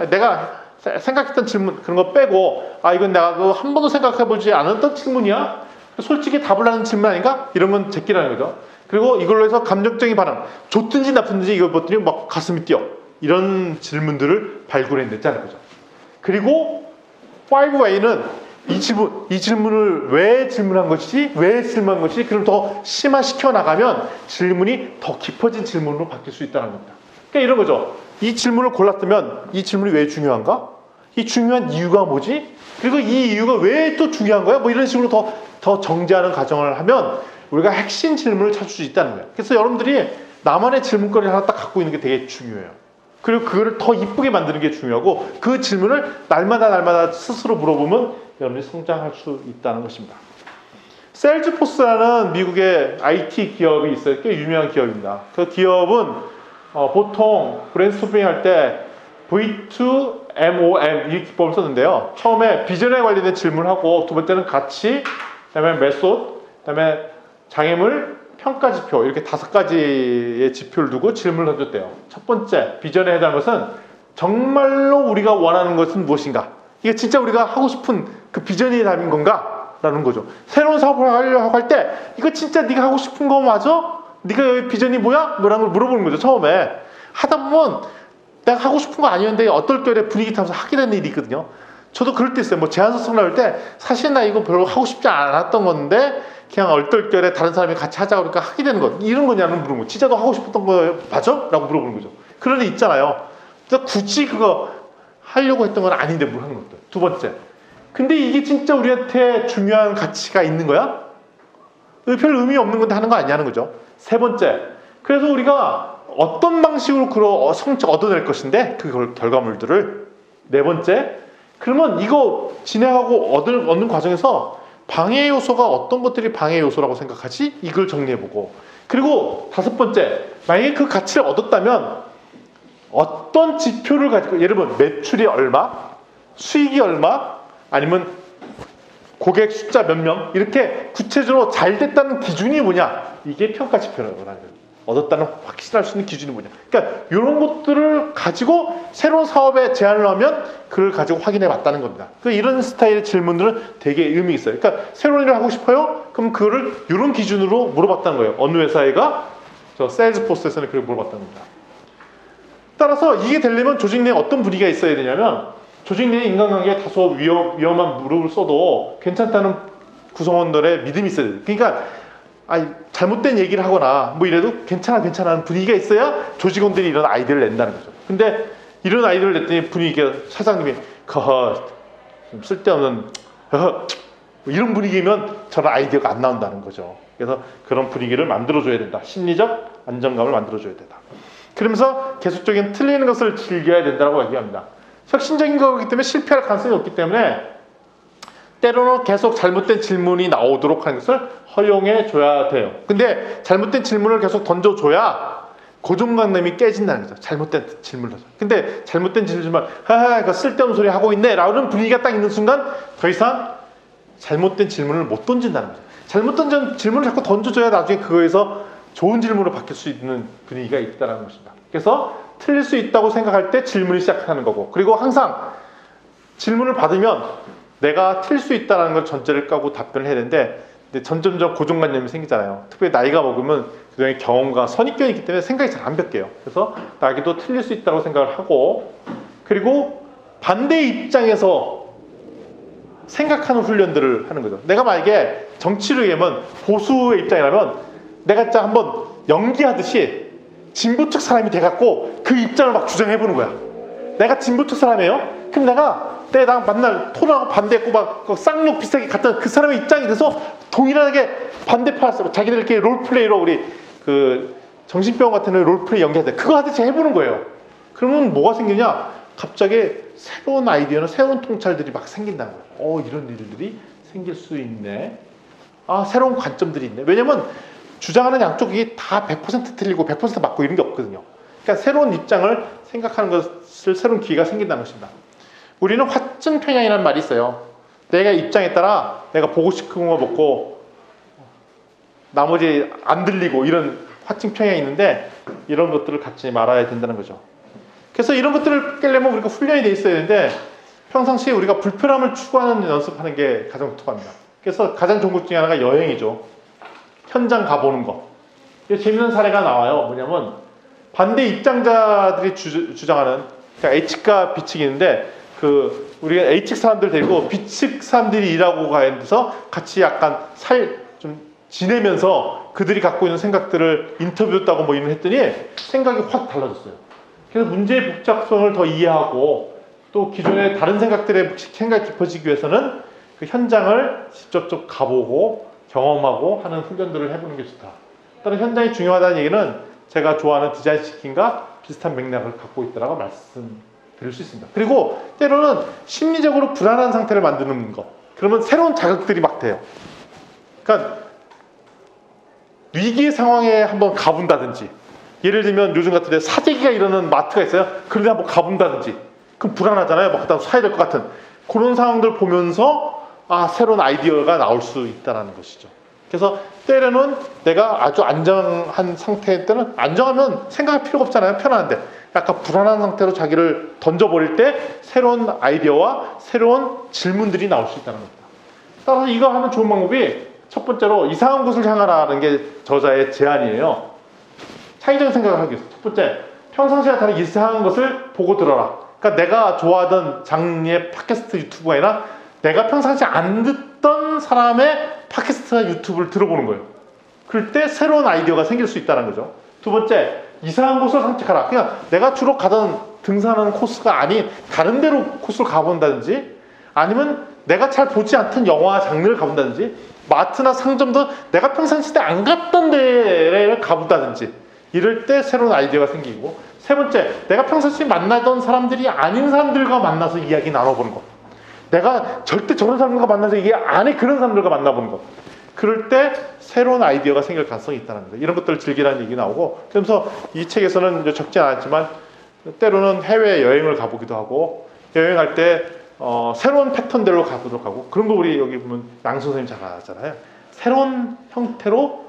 내가 생각했던 질문 그런 거 빼고 이건 내가 한 번도 생각해보지 않았던 질문이야? 솔직히 답을 하는 질문 아닌가? 이러면 제끼라는 거죠. 그리고 이걸로 해서 감정적인 반응, 좋든지 나쁜지 이걸 봤더니 막 가슴이 뛰어. 이런 질문들을 발굴해냈다는 거죠. 그리고 5A는 이 질문을 왜 질문한 것이지? 왜 질문한 것이지? 그럼 더 심화시켜 나가면 질문이 더 깊어진 질문으로 바뀔 수 있다는 겁니다. 그러니까 이런 거죠. 이 질문을 골랐다면 이 질문이 왜 중요한가? 이 중요한 이유가 뭐지? 그리고 이 이유가 왜 또 중요한 거야? 뭐 이런 식으로 더 정제하는 과정을 하면 우리가 핵심 질문을 찾을 수 있다는 거예요. 그래서 여러분들이 나만의 질문거리를 하나 딱 갖고 있는 게 되게 중요해요. 그리고 그거를 더 이쁘게 만드는 게 중요하고 그 질문을 날마다 스스로 물어보면 여러분이 성장할 수 있다는 것입니다. 셀즈포스라는 미국의 IT 기업이 있어요. 꽤 유명한 기업입니다. 그 기업은 보통 브레인스토밍 할 때 V2MOM 이 기법을 썼는데요. 처음에 비전에 관련된 질문을 하고 두 번째는 가치, 그다음에 메소드, 그다음에 장애물, 평가지표 이렇게 5가지의 지표를 두고 질문을 던졌대요. 첫 번째 비전에 해당하는 것은 정말로 우리가 원하는 것은 무엇인가? 이게 진짜 우리가 하고 싶은 그 비전이 담긴 건가? 라는 거죠. 새로운 사업을 하려고 할 때 이거 진짜 네가 하고 싶은 거 맞아? 네가 여기 비전이 뭐야? 뭐라는 걸 물어보는 거죠. 처음에 하다 보면 내가 하고 싶은 거 아니었는데 어떨결에 분위기 타면서 하게 되는 일이 있거든요. 저도 그럴 때 있어요. 뭐 제안서 나올 때 사실 나 이거 별로 하고 싶지 않았던 건데 그냥 얼떨결에 다른 사람이 같이 하자고 그러니까 하게 되는 것. 이런 거냐는 물어보는 거. 진짜 너 하고 싶었던 거 맞아? 라고 물어보는 거죠. 그런 애 있잖아요. 그래서 굳이 그거 하려고 했던 건 아닌데 뭘 하는 것들. 두 번째. 근데 이게 진짜 우리한테 중요한 가치가 있는 거야? 별 의미 없는 건데 하는 거 아니냐는 거죠. 세 번째. 그래서 우리가 어떤 방식으로 그 성취 얻어낼 것인데 그 결과물들을. 네 번째. 그러면 이거 진행하고 얻는 과정에서 방해 요소가 어떤 것들이 방해 요소라고 생각하지? 이걸 정리해보고. 그리고 다섯 번째. 만약에 그 가치를 얻었다면 어떤 지표를 가지고 예를 들면 매출이 얼마? 수익이 얼마? 아니면 고객 숫자 몇 명? 이렇게 구체적으로 잘 됐다는 기준이 뭐냐? 이게 평가 지표라고 하는 거예요. 얻었다는 확실할 수 있는 기준이 뭐냐? 그러니까 이런 것들을 가지고 새로운 사업에 제안을 하면 그걸 가지고 확인해 봤다는 겁니다. 이런 스타일의 질문들은 되게 의미 있어요. 그러니까 새로운 일을 하고 싶어요? 그럼 그거를 이런 기준으로 물어봤다는 거예요. 어느 회사가 저 세일즈포스에서는 그렇게 물어봤다는 겁니다. 따라서 이게 되려면 조직 내에 어떤 분위기가 있어야 되냐면 조직 내의 인간관계에 다소 위험한 무릎을 써도 괜찮다는 구성원들의 믿음이 있어야 돼요. 그러니까 잘못된 얘기를 하거나 뭐 이래도 괜찮아 하는 분위기가 있어야 조직원들이 이런 아이디어를 낸다는 거죠. 근데 이런 아이디어를 냈더니 분위기가 사장님이 좀 쓸데없는 이런 분위기면 저런 아이디어가 안 나온다는 거죠. 그래서 그런 분위기를 만들어줘야 된다. 심리적 안정감을 만들어줘야 된다. 그러면서 계속적인 틀리는 것을 즐겨야 된다고 얘기합니다. 혁신적인 거기 때문에 실패할 가능성이 없기 때문에 때로는 계속 잘못된 질문이 나오도록 하는 것을 허용해 줘야 돼요. 근데 잘못된 질문을 계속 던져줘야 고정관념이 깨진다는 거죠. 잘못된 질문을 던져. 근데 잘못된 질문만 그 쓸데없는 소리 하고 있네 라는 분위기가 딱 있는 순간 더 이상 잘못된 질문을 못 던진다는 거죠. 잘못된 질문을 자꾸 던져줘야 나중에 그거에서 좋은 질문으로 바뀔 수 있는 분위기가 있다는 것입니다. 그래서 틀릴 수 있다고 생각할 때 질문을 시작하는 거고, 그리고 항상 질문을 받으면 내가 틀릴 수 있다는 걸 전제를 까고 답변을 해야 되는데 점점점 고정관념이 생기잖아요. 특별히 나이가 먹으면 그동안의 경험과 선입견이 있기 때문에 생각이 잘 안 바뀌어요. 그래서 나에게도 틀릴 수 있다고 생각을 하고, 그리고 반대의 입장에서 생각하는 훈련들을 하는 거죠. 내가 만약에 정치를 얘기하면 보수의 입장이라면 내가 진짜 한번 연기하듯이 진보 측 사람이 돼갖고 그 입장을 막 주장해보는 거야. 내가 진보 측 사람이에요? 그럼 내가 만날 토론하고 반대했고 막 쌍욕 비슷하게 갔던 그 사람의 입장이 돼서 동일하게 반대파 자기들끼리 롤플레이로 우리 그 정신병 같은 롤플레이 연기할 때 그거 하듯이 해보는 거예요. 그러면 뭐가 생기냐? 갑자기 새로운 아이디어나 새로운 통찰들이 막 생긴다는 거예요. 이런 일들이 생길 수 있네. 새로운 관점들이 있네. 왜냐면 주장하는 양쪽이 다 100% 틀리고 100% 맞고 이런 게 없거든요. 그러니까 새로운 입장을 생각하는 것을 새로운 기회가 생긴다는 것입니다. 우리는 화증평양이라는 말이 있어요. 내가 입장에 따라 내가 보고 싶은 거 먹고 나머지 안 들리고 이런 화증평양이 있는데 이런 것들을 갖지 말아야 된다는 거죠. 그래서 이런 것들을 깨려면 우리가 훈련이 돼 있어야 되는데 평상시에 우리가 불편함을 추구하는 연습하는 게 가장 독특합니다. 그래서 가장 좋은 것 중에 하나가 여행이죠. 현장 가보는 거. 재밌는 사례가 나와요. 뭐냐면 반대 입장자들이 주장하는 그러니까 H과 B측이 있는데 그 우리가 A측 사람들 데리고 B측 사람들이 일하고 가야 돼서 같이 약간 좀 지내면서 그들이 갖고 있는 생각들을 인터뷰했다고 뭐 이런 했더니 생각이 확 달라졌어요. 그래서 문제의 복잡성을 더 이해하고 또 기존의 다른 생각들의 생각이 깊어지기 위해서는 그 현장을 직접적 가보고 경험하고 하는 훈련들을 해보는 게 좋다. 따라서 현장이 중요하다는 얘기는 제가 좋아하는 디자인 시킹과 비슷한 맥락을 갖고 있다고 말씀드릴 수 있습니다. 그리고 때로는 심리적으로 불안한 상태를 만드는 것. 그러면 새로운 자극들이 막 돼요. 그러니까 위기의 상황에 한번 가본다든지, 예를 들면 요즘 같은 데 사재기가 이러는 마트가 있어요. 그런데 한번 가본다든지, 그럼 불안하잖아요. 막 그다음 사야 될 것 같은 그런 상황들 보면서 새로운 아이디어가 나올 수 있다는 것이죠. 그래서 때로는 내가 아주 안정한 상태일 때는, 안정하면 생각할 필요가 없잖아요. 편안한데 약간 불안한 상태로 자기를 던져버릴 때 새로운 아이디어와 새로운 질문들이 나올 수 있다는 겁니다. 따라서 이거 하는 좋은 방법이 첫 번째로 이상한 곳을 향하라는 게 저자의 제안이에요. 창의적인 생각을 하기 위해서 첫 번째, 평상시와 다른 이상한 것을 보고 들어라. 그러니까 내가 좋아하던 장르의 팟캐스트 유튜브가 아니라 내가 평상시 안 듣던 사람의 팟캐스트나 유튜브를 들어보는 거예요. 그럴 때 새로운 아이디어가 생길 수 있다는 거죠. 두 번째, 이상한 곳을 산책하라. 그냥 내가 주로 가던 등산하는 코스가 아닌 다른 데로 코스를 가본다든지, 아니면 내가 잘 보지 않던 영화 장르를 가본다든지, 마트나 상점도 내가 평상시 때 안 갔던 데를 가본다든지, 이럴 때 새로운 아이디어가 생기고, 세 번째, 내가 평상시 만나던 사람들이 아닌 사람들과 만나서 이야기 나눠보는 것. 내가 절대 저런 사람들과 만나서 이게 안에 그런 사람들과 만나보는 것. 그럴 때 새로운 아이디어가 생길 가능성이 있다는 거예요. 이런 것들을 즐기라는 얘기 나오고, 그러면서 이 책에서는 이제 적지 않았지만 때로는 해외 여행을 가보기도 하고, 여행할 때 새로운 패턴대로 가보도록 하고, 그런 거 우리 여기 보면 양 선생님 잘 하잖아요. 새로운 형태로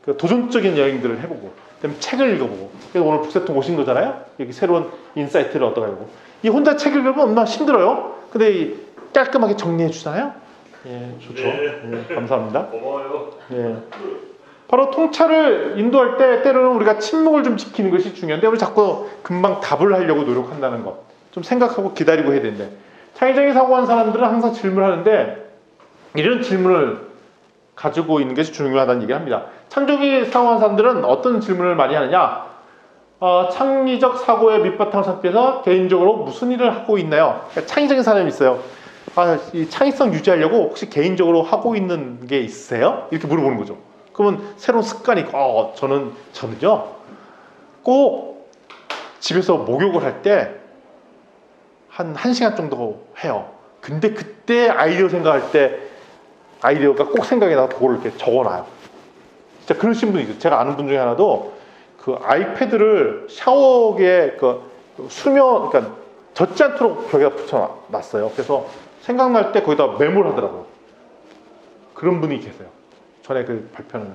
그 도전적인 여행들을 해보고, 그다음에 책을 읽어보고. 그래서 오늘 북새통 오신 거잖아요. 여기 새로운 인사이트를 얻어가고. 이 혼자 책 읽으면 얼마나 힘들어요. 근데 깔끔하게 정리해 주잖아요. 예, 좋죠. 네. 예, 감사합니다. 고마워요. 예. 바로 통찰을 인도할 때 때로는 우리가 침묵을 좀 지키는 것이 중요한데, 우리 자꾸 금방 답을 하려고 노력한다는 것. 좀 생각하고 기다리고 해야 되는데, 창의적인 사고한 사람들은 항상 질문하는데 이런 질문을 가지고 있는 것이 중요하다는 얘기를 합니다. 창의적인 사고한 사람들은 어떤 질문을 많이 하느냐? 창의적 사고의 밑바탕을 찾기 위해서 개인적으로 무슨 일을 하고 있나요? 그러니까 창의적인 사람이 있어요. 이 창의성 유지하려고 혹시 개인적으로 하고 있는 게 있으세요? 이렇게 물어보는 거죠. 그러면 새로운 습관이 있고, 저는요 꼭 집에서 목욕을 할 때 한 1시간 정도 해요. 근데 그때 아이디어 생각할 때 아이디어가 꼭 생각이 나서 그걸 이렇게 적어놔요. 진짜 그러신 분이 있어요. 제가 아는 분 중에 하나도 그 아이패드를 샤워기에 그 수면, 그러니까 젖지 않도록 벽에다 붙여놨어요. 그래서 생각날 때 거기다 메모를 하더라고요. 그런 분이 계세요. 전에 그 발표는.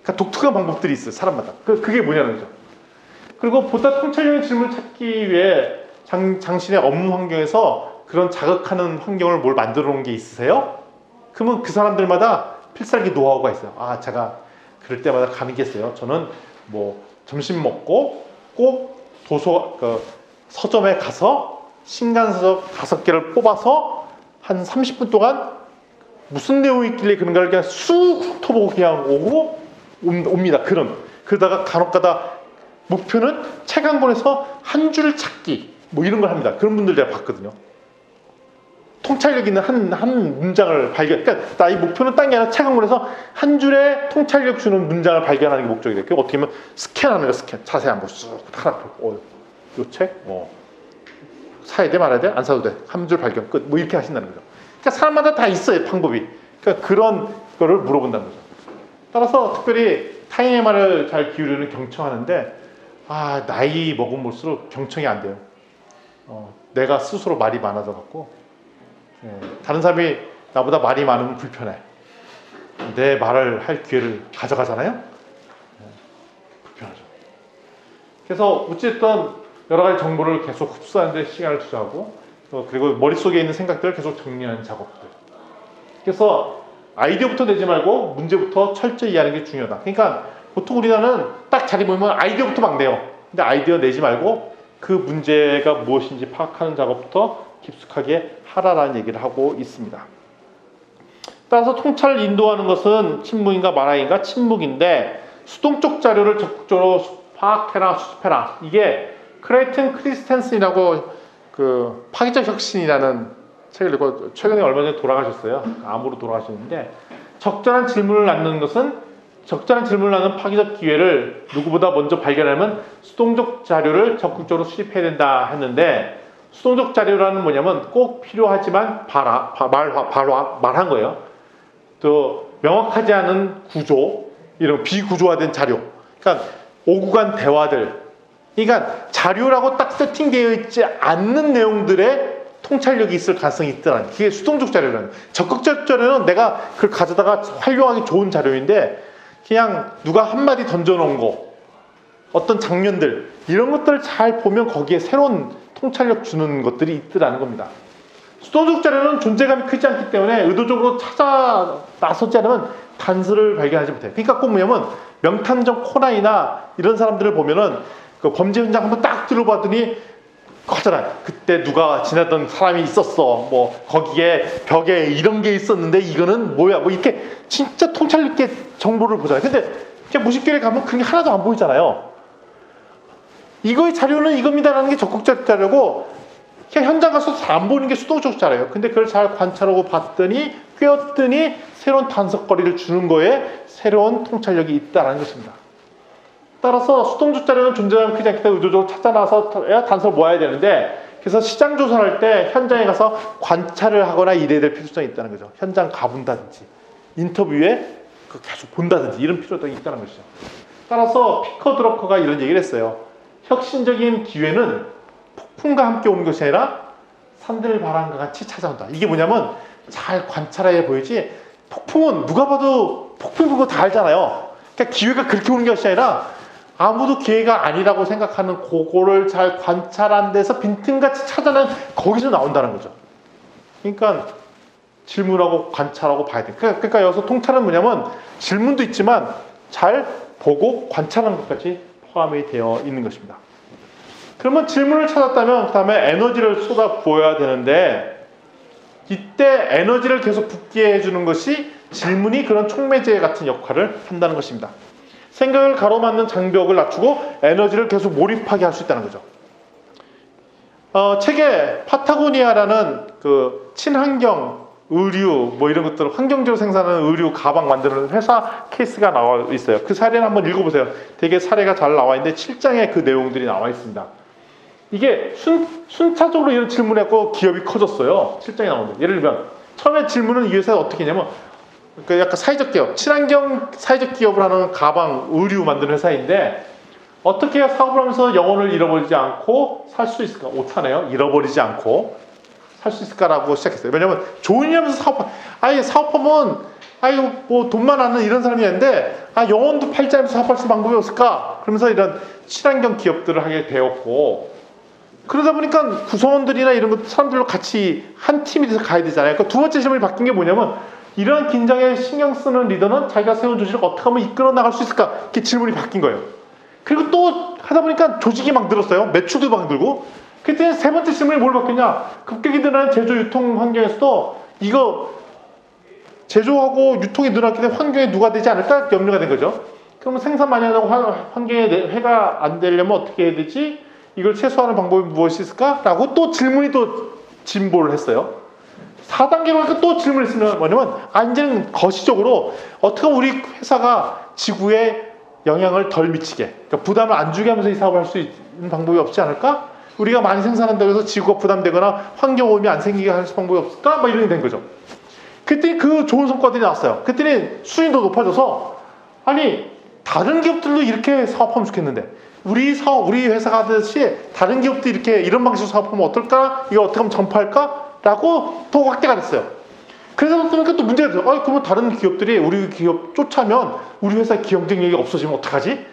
그러니까 독특한 방법들이 있어요. 사람마다. 그게 뭐냐는 거죠. 그리고 보다 통찰적인 질문을 찾기 위해 당신의 업무 환경에서 그런 자극하는 환경을 뭘 만들어 놓은 게 있으세요? 그러면 그 사람들마다 필살기 노하우가 있어요. 제가 그럴 때마다 가는 게 있어요. 저는 뭐 점심 먹고 꼭 서점에 가서 신간서 5개를 뽑아서 한 30분 동안 무슨 내용이 있길래 그런가를 그냥 쑥 훑어보고 그냥 옵니다. 그러다가 간혹가다 목표는 책 한 권에서 한 줄 찾기 뭐 이런 걸 합니다. 그런 분들 제가 봤거든요. 통찰력 있는 한 문장을 그러니까 나 이 목표는 딴 게 아니라 책 한 권에서 한 줄에 통찰력 주는 문장을 발견하는 게 목적이 돼요. 어떻게 보면 스캔하는 거예요. 자세히 한번 쑥 하나 요 책 사야 돼 말아야 돼? 안 사도 돼. 한 줄 발견 끝. 뭐 이렇게 하신다는 거죠. 그러니까 사람마다 다 있어요, 방법이. 그러니까 그런 거를 물어본다는 거죠. 따라서 특별히 타인의 말을 잘 기울이는 경청하는데 나이 먹을수록 경청이 안 돼요. 내가 스스로 말이 많아져 갖고 다른 사람이 나보다 말이 많으면 불편해. 내 말을 할 기회를 가져가잖아요. 불편하죠. 그래서 어쨌든 여러 가지 정보를 계속 흡수하는 데 시간을 투자하고, 그리고 머릿속에 있는 생각들을 계속 정리하는 작업들. 그래서 아이디어부터 내지 말고 문제부터 철저히 이해하는 게 중요하다. 그러니까 보통 우리나라는 딱 자리 모이면 아이디어부터 막 내요. 근데 아이디어 내지 말고 그 문제가 무엇인지 파악하는 작업부터 깊숙하게 하라라는 얘기를 하고 있습니다. 따라서 통찰을 인도하는 것은 침묵인가 말하기인가 침묵인데 수동적 자료를 적극적으로 파악해라 수습해라. 이게 크레이튼 크리스텐슨이라고 그 파괴적 혁신이라는 책을 읽고 최근에 얼마 전에 돌아가셨어요. 암으로 돌아가셨는데 적절한 질문을 낳는 것은 적절한 질문을 하는 파괴적 기회를 누구보다 먼저 발견하면 수동적 자료를 적극적으로 수집해야 된다 했는데 수동적 자료라는 뭐냐면 꼭 필요하지만 말한 거예요. 또 명확하지 않은 구조, 이런 비구조화된 자료. 그러니까 오고 간 대화들. 그러니까 자료라고 딱 세팅되어 있지 않는 내용들의 통찰력이 있을 가능성이 있더라. 그게 수동적 자료라는. 적극적 자료는 내가 그걸 가져다가 활용하기 좋은 자료인데 그냥 누가 한마디 던져놓은 거, 어떤 장면들 이런 것들을 잘 보면 거기에 새로운 통찰력 주는 것들이 있더라는 겁니다. 수동적 자료는 존재감이 크지 않기 때문에 의도적으로 찾아 나서지 않으면 단서를 발견하지 못해요. 그러니까 꼭 뭐냐면 명탐정 코난이나 이런 사람들을 보면은 그 범죄 현장 한번 딱 들어봤더니 하잖아. 그때 누가 지나던 사람이 있었어. 뭐 거기에 벽에 이런 게 있었는데 이거는 뭐야? 뭐 이렇게 진짜 통찰 있게 정보를 보잖아요. 근데 그냥 무식결에 가면 그게 하나도 안 보이잖아요. 이거의 자료는 이겁니다라는 게 적극적 자료고 그냥 현장 가서 안 보이는 게 수동적 자료예요. 근데 그걸 잘 관찰하고 봤더니 꿰었더니 새로운 단서거리를 주는 거에 새로운 통찰력이 있다는 것입니다. 따라서 수동적 자료는 존재감이 크지 않기 때문에 의도적으로 찾아나서 단서를 모아야 되는데 그래서 시장 조사를 할 때 현장에 가서 관찰을 하거나 이래야 될 필요성이 있다는 거죠. 현장 가본다든지 인터뷰에 계속 본다든지 이런 필요가 있다는 것이죠. 따라서 피커 드러커가 이런 얘기를 했어요. 혁신적인 기회는 폭풍과 함께 오는 것이 아니라 산들바람과 같이 찾아온다. 이게 뭐냐면 잘 관찰해야 보이지 폭풍은 누가 봐도 폭풍 보고 다 알잖아요. 그러니까 기회가 그렇게 오는 것이 아니라 아무도 기회가 아니라고 생각하는 그거를 잘 관찰한 데서 빈틈같이 찾아낸 거기서 나온다는 거죠. 그러니까 질문하고 관찰하고 봐야 돼. 그러니까 여기서 통찰은 뭐냐면 질문도 있지만 잘 보고 관찰하는 것까지 포함이 되어 있는 것입니다. 그러면 질문을 찾았다면 그 다음에 에너지를 쏟아 부어야 되는데 이때 에너지를 계속 붓게 해주는 것이 질문이 그런 촉매제 같은 역할을 한다는 것입니다. 생각을 가로막는 장벽을 낮추고 에너지를 계속 몰입하게 할 수 있다는 거죠. 책에 파타고니아라는 그 친환경 의류 뭐 이런 것들을 환경적으로 생산하는 의류 가방 만드는 회사 케이스가 나와 있어요. 그 사례를 한번 읽어보세요. 되게 사례가 잘 나와 있는데 7장에 그 내용들이 나와 있습니다. 이게 순차적으로 이런 질문했고 기업이 커졌어요. 7장에 나오는데 예를 들면 처음에 질문은 이 회사가 어떻게 했냐면 그 약간 사회적 기업, 친환경 사회적 기업을 하는 가방, 의류 만드는 회사인데 어떻게 사업을 하면서 영혼을 잃어버리지 않고 살 수 있을까? 오타네요. 잃어버리지 않고 살 수 있을까라고 시작했어요. 왜냐면 좋은 일 하면서 사업하면 뭐 돈만 아는 이런 사람이 있는데 영혼도 팔지 않으면서 사업할 수 방법이 없을까? 그러면서 이런 친환경 기업들을 하게 되었고 그러다 보니까 구성원들이나 이런 것 사람들로 같이 한 팀이 돼서 가야 되잖아요. 그러니까 두 번째 질문이 바뀐 게 뭐냐면 이러한 긴장에 신경 쓰는 리더는 자기가 세운 조직을 어떻게 하면 이끌어 나갈 수 있을까? 이렇게 질문이 바뀐 거예요. 그리고 또 하다 보니까 조직이 막 늘었어요. 매출도 막 늘고. 그때 세 번째 질문이 뭘 바뀌냐? 급격히 늘어나는 제조 유통 환경에서도 이거 제조하고 유통이 늘어났기 때문에 환경에 누가 되지 않을까? 염려가 된 거죠. 그러면 생산 많이 하고 환경에 해가 안 되려면 어떻게 해야 되지? 이걸 최소화하는 방법이 무엇이 있을까? 라고 또 질문이 또 진보를 했어요. 4단계로 하니까 또 질문을 했으면 뭐냐면 이제는 거시적으로 어떻게 하면 우리 회사가 지구에 영향을 덜 미치게 그러니까 부담을 안 주게 하면서 이 사업을 할 수 있는 방법이 없지 않을까? 우리가 많이 생산한다고 해서 지구가 부담되거나 환경오염이 안 생기게 할 방법이 없을까? 막 이런 게 된 거죠. 그랬더니 그 좋은 성과들이 나왔어요. 그랬더니 수익도 높아져서 다른 기업들도 이렇게 사업하면 좋겠는데 우리 회사가 하듯이 다른 기업도 이렇게 이런 방식으로 사업하면 어떨까? 이거 어떻게 하면 전파할까? 라고 더 확대가 됐어요. 그래서 또 문제가 돼요. 그러면 다른 기업들이 우리 기업 쫓아면 우리 회사의 경쟁력이 없어지면 어떡하지?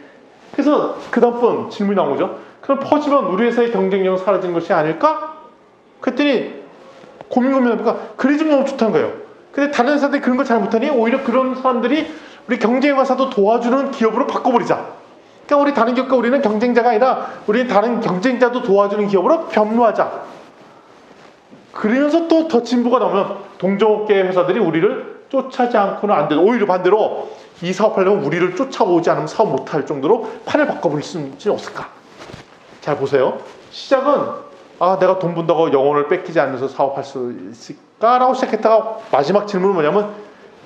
그래서 그 다음번 질문이 나온 거죠. 그럼 퍼지면 우리 회사의 경쟁력은 사라지는 것이 아닐까? 그랬더니 고민해보니까 그래 좀 너무 좋다는 거예요. 근데 다른 회사들이 그런 걸 잘 못하니 오히려 그런 사람들이 우리 경쟁회사도 도와주는 기업으로 바꿔버리자. 그러니까 우리 다른 기업과 우리는 경쟁자가 아니라 우리 다른 경쟁자도 도와주는 기업으로 변모하자. 그러면서 또 더 진보가 나오면 동종업계 회사들이 우리를 쫓아지 않고는 안 되고, 오히려 반대로 이 사업하려면 우리를 쫓아오지 않으면 사업 못할 정도로 판을 바꿔버릴 수는 없을까? 잘 보세요. 시작은 내가 돈 번다고 영혼을 뺏기지 않으면서 사업할 수 있을까라고 시작했다가 마지막 질문은 뭐냐면,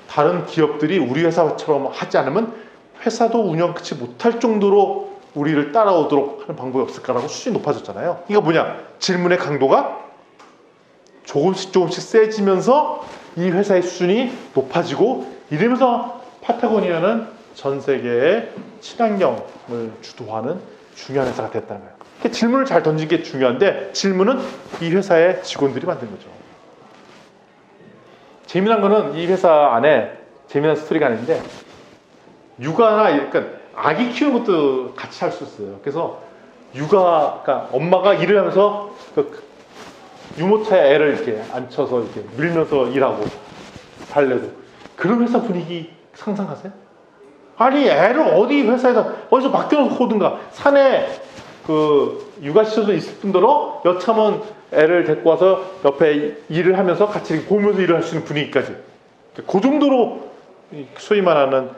다른 기업들이 우리 회사처럼 하지 않으면 회사도 운영 그치 못할 정도로 우리를 따라오도록 하는 방법이 없을까라고 수준이 높아졌잖아요. 이거 뭐냐? 질문의 강도가 조금씩 세지면서 이 회사의 수준이 높아지고, 이러면서 파타고니아는 전 세계의 친환경을 주도하는 중요한 회사가 됐다는 거예요. 질문을 잘 던진 게 중요한데, 질문은 이 회사의 직원들이 만든 거죠. 재미난 거는 이 회사 안에 재미난 스토리가 있는데, 육아나 그러니까 아기 키우는 것도 같이 할 수 있어요. 그래서 그러니까 엄마가 일을 하면서 유모차에 애를 이렇게 앉혀서 이렇게 밀면서 일하고 달래고, 그런 회사 분위기 상상하세요? 아니, 애를 어디서 맡겨놓고 오든가, 산에 육아시설도 있을 뿐더러 여차면 애를 데리고 와서 옆에 일을 하면서 같이 보면서 일을 할 수 있는 분위기까지, 그 정도로 소위 말하는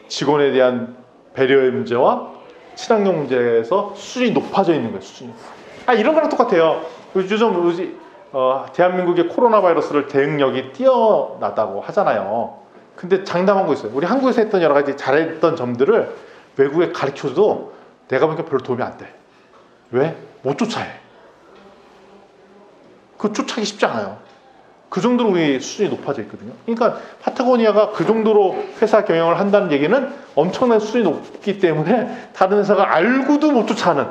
직원에 대한 배려의 문제와 친환경 문제에서 수준이 높아져 있는 거예요. 수준이. 이런 거랑 똑같아요. 요즘 대한민국의 코로나 바이러스를 대응력이 뛰어나다고 하잖아요. 근데 장담한 거 있어요. 우리 한국에서 했던 여러 가지 잘했던 점들을 외국에 가르쳐줘도 내가 보니까 별로 도움이 안 돼. 왜? 못 쫓아해. 그거 쫓아기 쉽지 않아요. 그 정도로 우리 수준이 높아져 있거든요. 그러니까 파타고니아가 그 정도로 회사 경영을 한다는 얘기는 엄청난 수준이 높기 때문에 다른 회사가 알고도 못 쫓아하는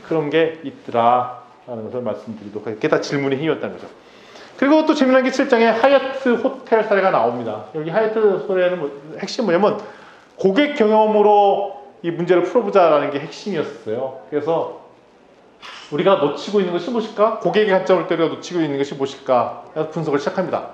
그런 게 있더라라는 것을 말씀드리도록 할게요. 그게 다 질문의 힘이었다는 거죠. 그리고 또 재미난 게 7장에 하얏트 호텔 사례가 나옵니다. 여기 하얏트 사례는 핵심 뭐냐면, 고객 경험으로 이 문제를 풀어보자라는 게 핵심이었어요. 그래서 우리가 놓치고 있는 것이 무엇일까? 고객의 관점을 때려 놓치고 있는 것이 무엇일까? 분석을 시작합니다.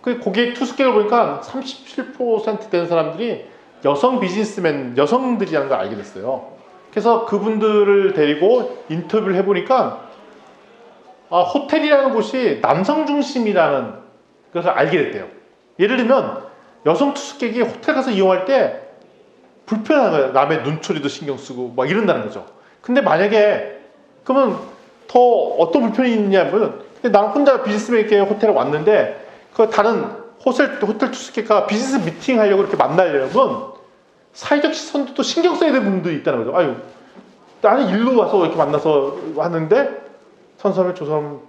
그 고객 투숙객을 보니까 37% 되는 사람들이 여성 비즈니스맨, 여성들이라는 걸 알게 됐어요. 그래서 그분들을 데리고 인터뷰를 해보니까 호텔이라는 곳이 남성 중심이라는 것을 알게 됐대요. 예를 들면 여성 투숙객이 호텔 가서 이용할 때 불편한 거예요. 남의 눈초리도 신경 쓰고 막 이런다는 거죠. 근데 만약에 그러면 더 어떤 불편이 있냐면, 나는 혼자 비즈니스맨에게 호텔에 왔는데 다른 호텔 투숙객과 비즈니스 미팅 하려고 이렇게 만나려면 사회적 시선도 또 신경 써야 되는 분들이 있다는 거죠. 나는 일로 와서 이렇게 만나서 왔는데 선사람이 저 사람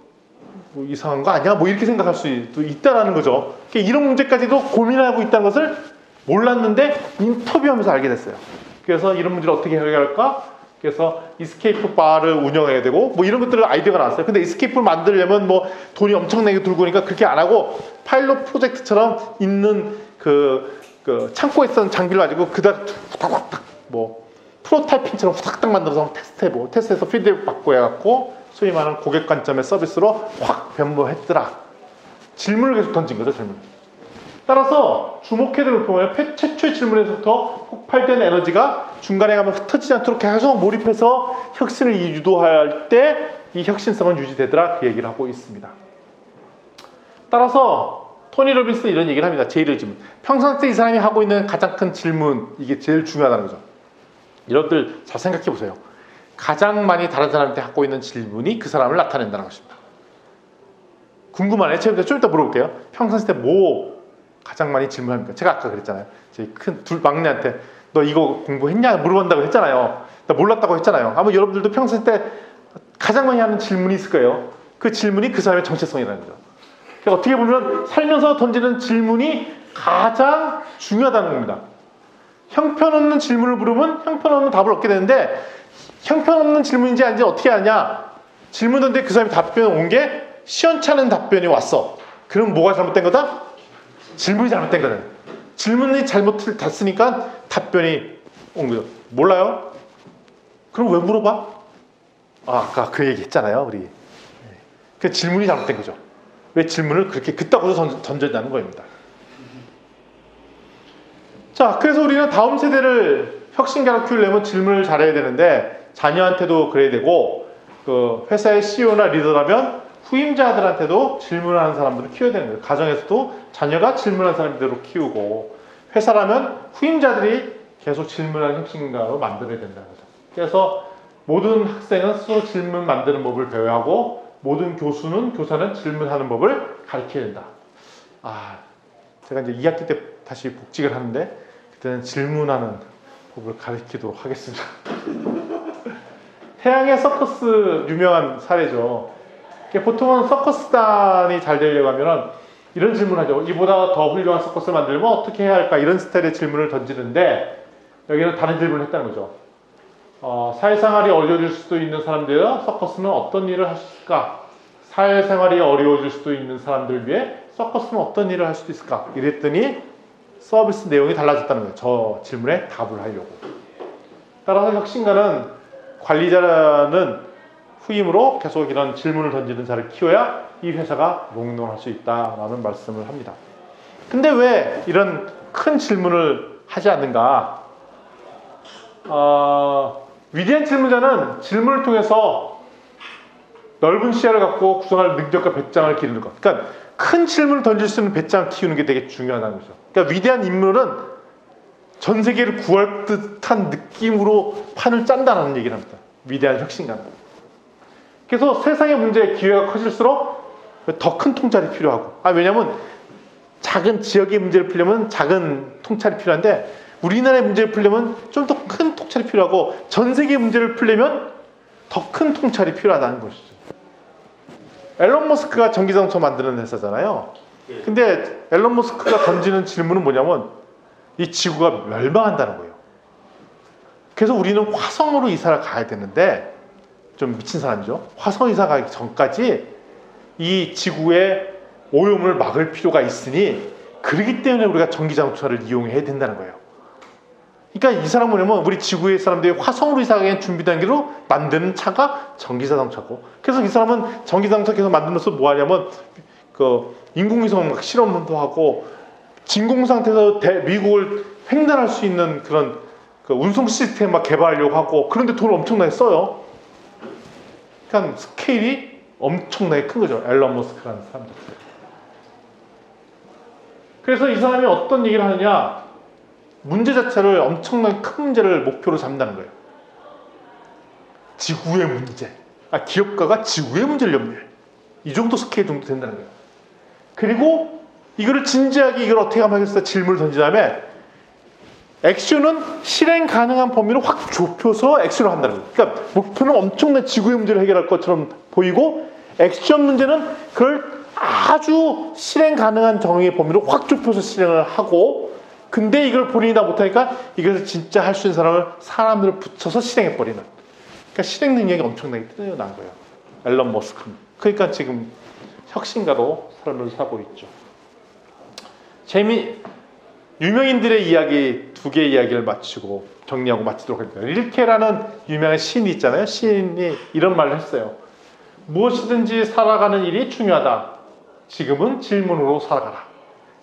뭐 이상한 거 아니야? 뭐 이렇게 생각할 수도 있다는 거죠. 이런 문제까지도 고민하고 있다는 것을 몰랐는데 인터뷰하면서 알게 됐어요. 그래서 이런 문제를 어떻게 해결할까? 그래서 이스케이프 바를 운영해야 되고 뭐 이런 것들을 아이디어가 나왔어요. 근데 이스케이프를 만들려면 뭐 돈이 엄청나게 들고 오니까 그렇게 안 하고 파일럿 프로젝트처럼 있는 그 창고에 있던 장비를 가지고 그다음 후닥후닥 뭐 프로타이핑처럼 후닥닥 만들어서 테스트해보고, 테스트해서 피드백 받고 해갖고 소위 말하는 고객 관점의 서비스로 확 변모했더라. 질문을 계속 던진 거죠. 질문. 따라서 주목해야 될 부분은 최초의 질문에서부터 폭발된 에너지가 중간에 가면 흩어지지 않도록 계속 몰입해서 혁신을 유도할 때 이 혁신성은 유지되더라, 그 얘기를 하고 있습니다. 따라서 토니 로빈스는 이런 얘기를 합니다. 제1의 질문. 평상시에 이 사람이 하고 있는 가장 큰 질문, 이게 제일 중요하다는 거죠. 여러분들 잘 생각해 보세요. 가장 많이 다른 사람한테 하고 있는 질문이 그 사람을 나타낸다는 것입니다. 궁금하네. 제가 좀 이따 물어볼게요. 평상시 때 뭐 가장 많이 질문합니까? 제가 아까 그랬잖아요. 제 큰 막내한테 너 이거 공부했냐 물어본다고 했잖아요. 나 몰랐다고 했잖아요. 아마 여러분들도 평상시 때 가장 많이 하는 질문이 있을 거예요. 그 질문이 그 사람의 정체성이라는 거죠. 그러니까 어떻게 보면 살면서 던지는 질문이 가장 중요하다는 겁니다. 형편없는 질문을 물으면 형편없는 답을 얻게 되는데, 형편없는 질문인지 아닌지 어떻게 아냐? 질문 던데 그 사람이 답변 온 게 시원찮은 답변이 왔어. 그럼 뭐가 잘못된 거다? 질문이 잘못된 거다. 질문이 잘못 됐으니까 답변이 온 거죠. 몰라요? 그럼 왜 물어봐? 아까 그 얘기 했잖아요, 우리. 그 질문이 잘못된 거죠. 왜 질문을 그렇게 그따구로 던졌냐는 겁니다. 자, 그래서 우리는 다음 세대를 혁신가로 키우려면 질문을 잘해야 되는데, 자녀한테도 그래야 되고, 그 회사의 CEO나 리더라면 후임자들한테도 질문하는 사람들을 키워야 되는 거예요. 가정에서도 자녀가 질문하는 사람대로 키우고, 회사라면 후임자들이 계속 질문하는 혁신가로 만들어야 된다는 거죠. 그래서 모든 학생은 스스로 질문 만드는 법을 배워야 하고, 모든 교사는 질문하는 법을 가르쳐야 된다. 제가 이제 2학기 때 다시 복직을 하는데, 그때는 질문하는 법을 가르치도록 하겠습니다. 태양의 서커스 유명한 사례죠. 보통은 서커스단이 잘 되려고 하면 이런 질문을 하죠. 이보다 더 훌륭한 서커스를 만들려면 어떻게 해야 할까? 이런 스타일의 질문을 던지는데, 여기는 다른 질문을 했다는 거죠. 사회생활이 어려워질 수도 있는 사람들이라 서커스는 어떤 일을 할 수 있을까? 사회생활이 어려워질 수도 있는 사람들을 위해 서커스는 어떤 일을 할 수도 있을까? 이랬더니 서비스 내용이 달라졌다는 거예요. 저 질문에 답을 하려고. 따라서 혁신가는, 관리자는 후임으로 계속 이런 질문을 던지는 자를 키워야 이 회사가 롱런할 수 있다라는 말씀을 합니다. 근데 왜 이런 큰 질문을 하지 않는가? 위대한 질문자는 질문을 통해서 넓은 시야를 갖고 구성할 능력과 배짱을 기르는 것. 그러니까 큰 질문을 던질 수 있는 배짱을 키우는 게 되게 중요하다는 거죠. 그러니까 위대한 인물은 전 세계를 구할 듯한 느낌으로 판을 짠다는 얘기를 합니다. 위대한 혁신가는. 그래서 세상의 문제의 기회가 커질수록 더 큰 통찰이 필요하고, 왜냐하면 작은 지역의 문제를 풀려면 작은 통찰이 필요한데, 우리나라의 문제를 풀려면 좀 더 큰 통찰이 필요하고, 전 세계의 문제를 풀려면 더 큰 통찰이 필요하다는 것이죠. 앨런 머스크가 전기자동차 만드는 회사잖아요. 근데 앨런 머스크가 던지는 질문은 뭐냐면, 이 지구가 멸망한다는 거예요. 그래서 우리는 화성으로 이사를 가야 되는데, 좀 미친 사람이죠. 화성 이사 가기 전까지 이 지구의 오염을 막을 필요가 있으니, 그렇기 때문에 우리가 전기자동차를 이용해야 된다는 거예요. 그러니까 이 사람은 뭐냐면, 우리 지구의 사람들이 화성으로 이사 가기 준비 단계로 만드는 차가 전기자동차고, 그래서 이 사람은 전기자동차 계속 만들면서 뭐 하냐면, 인공위성 막 실험도 하고, 진공 상태에서 미국을 횡단할 수 있는 그런 운송 시스템 막 개발하려고 하고, 그런데 돈을 엄청나게 써요. 그러니까 스케일이 엄청나게 큰 거죠. 앨런 머스크라는 사람들. 그래서 이 사람이 어떤 얘기를 하느냐, 문제 자체를 엄청나게 큰 문제를 목표로 잡는다는 거예요. 지구의 문제. 기업가가 지구의 문제를 염려해. 이 정도 스케일 정도 된다는 거예요. 그리고 이거를 진지하게 이걸 어떻게 하면 하겠어 질문을 던진 다음에, 액션은 실행 가능한 범위를 확 좁혀서 액션을 한다는 거예요. 그러니까 목표는 엄청난 지구의 문제를 해결할 것처럼 보이고, 액션 문제는 그걸 아주 실행 가능한 정의의 범위를 확 좁혀서 실행을 하고, 근데 이걸 본인이 다 못하니까 이것을 진짜 할 수 있는 사람들을 붙여서 실행해버리는, 그러니까 실행 능력이 엄청나게 뛰어난 거예요, 앨런 머스크는. 그러니까 지금 혁신가로 삶을 살고 있죠. 유명인들의 이야기, 두 개의 이야기를 마치고 정리하고 마치도록 합니다. 릴케라는 유명한 시인이 있잖아요. 시인이 이런 말을 했어요. 무엇이든지 살아가는 일이 중요하다. 지금은 질문으로 살아가라.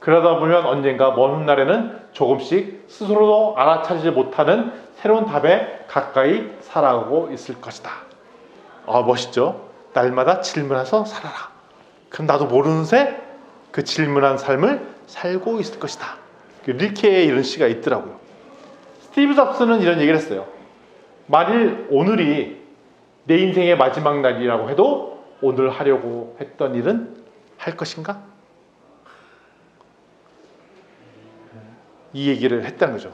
그러다 보면 언젠가 먼 훗날에는 조금씩 스스로도 알아차리지 못하는 새로운 답에 가까이 살아가고 있을 것이다. 멋있죠? 날마다 질문해서 살아라. 그럼 나도 모르는 새 그 질문한 삶을 살고 있을 것이다. 릴케의 이런 시가 있더라고요. 스티브 잡스는 이런 얘기를 했어요. 만일 오늘이 내 인생의 마지막 날이라고 해도 오늘 하려고 했던 일은 할 것인가? 이 얘기를 했다는 거죠.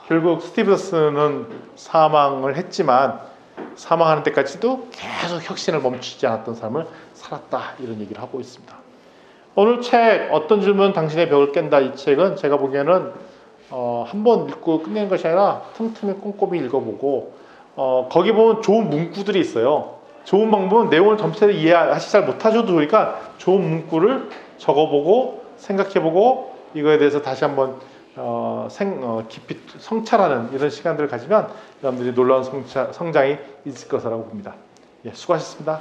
결국 스티브 잡스는 사망을 했지만, 사망하는 때까지도 계속 혁신을 멈추지 않았던 삶을 살았다, 이런 얘기를 하고 있습니다. 오늘 책 어떤 질문 당신의 벽을 깬다, 이 책은 제가 보기에는 한번 읽고 끝내는 것이 아니라 틈틈이 꼼꼼히 읽어보고, 거기 보면 좋은 문구들이 있어요. 좋은 방법은 내용을 전체를 이해하시 잘 못하셔도 되니까 좋은 문구를 적어보고 생각해보고, 이거에 대해서 다시 한번 깊이 성찰하는 이런 시간들을 가지면 여러분들이 놀라운 성장이 있을 것이라고 봅니다. 수고하셨습니다.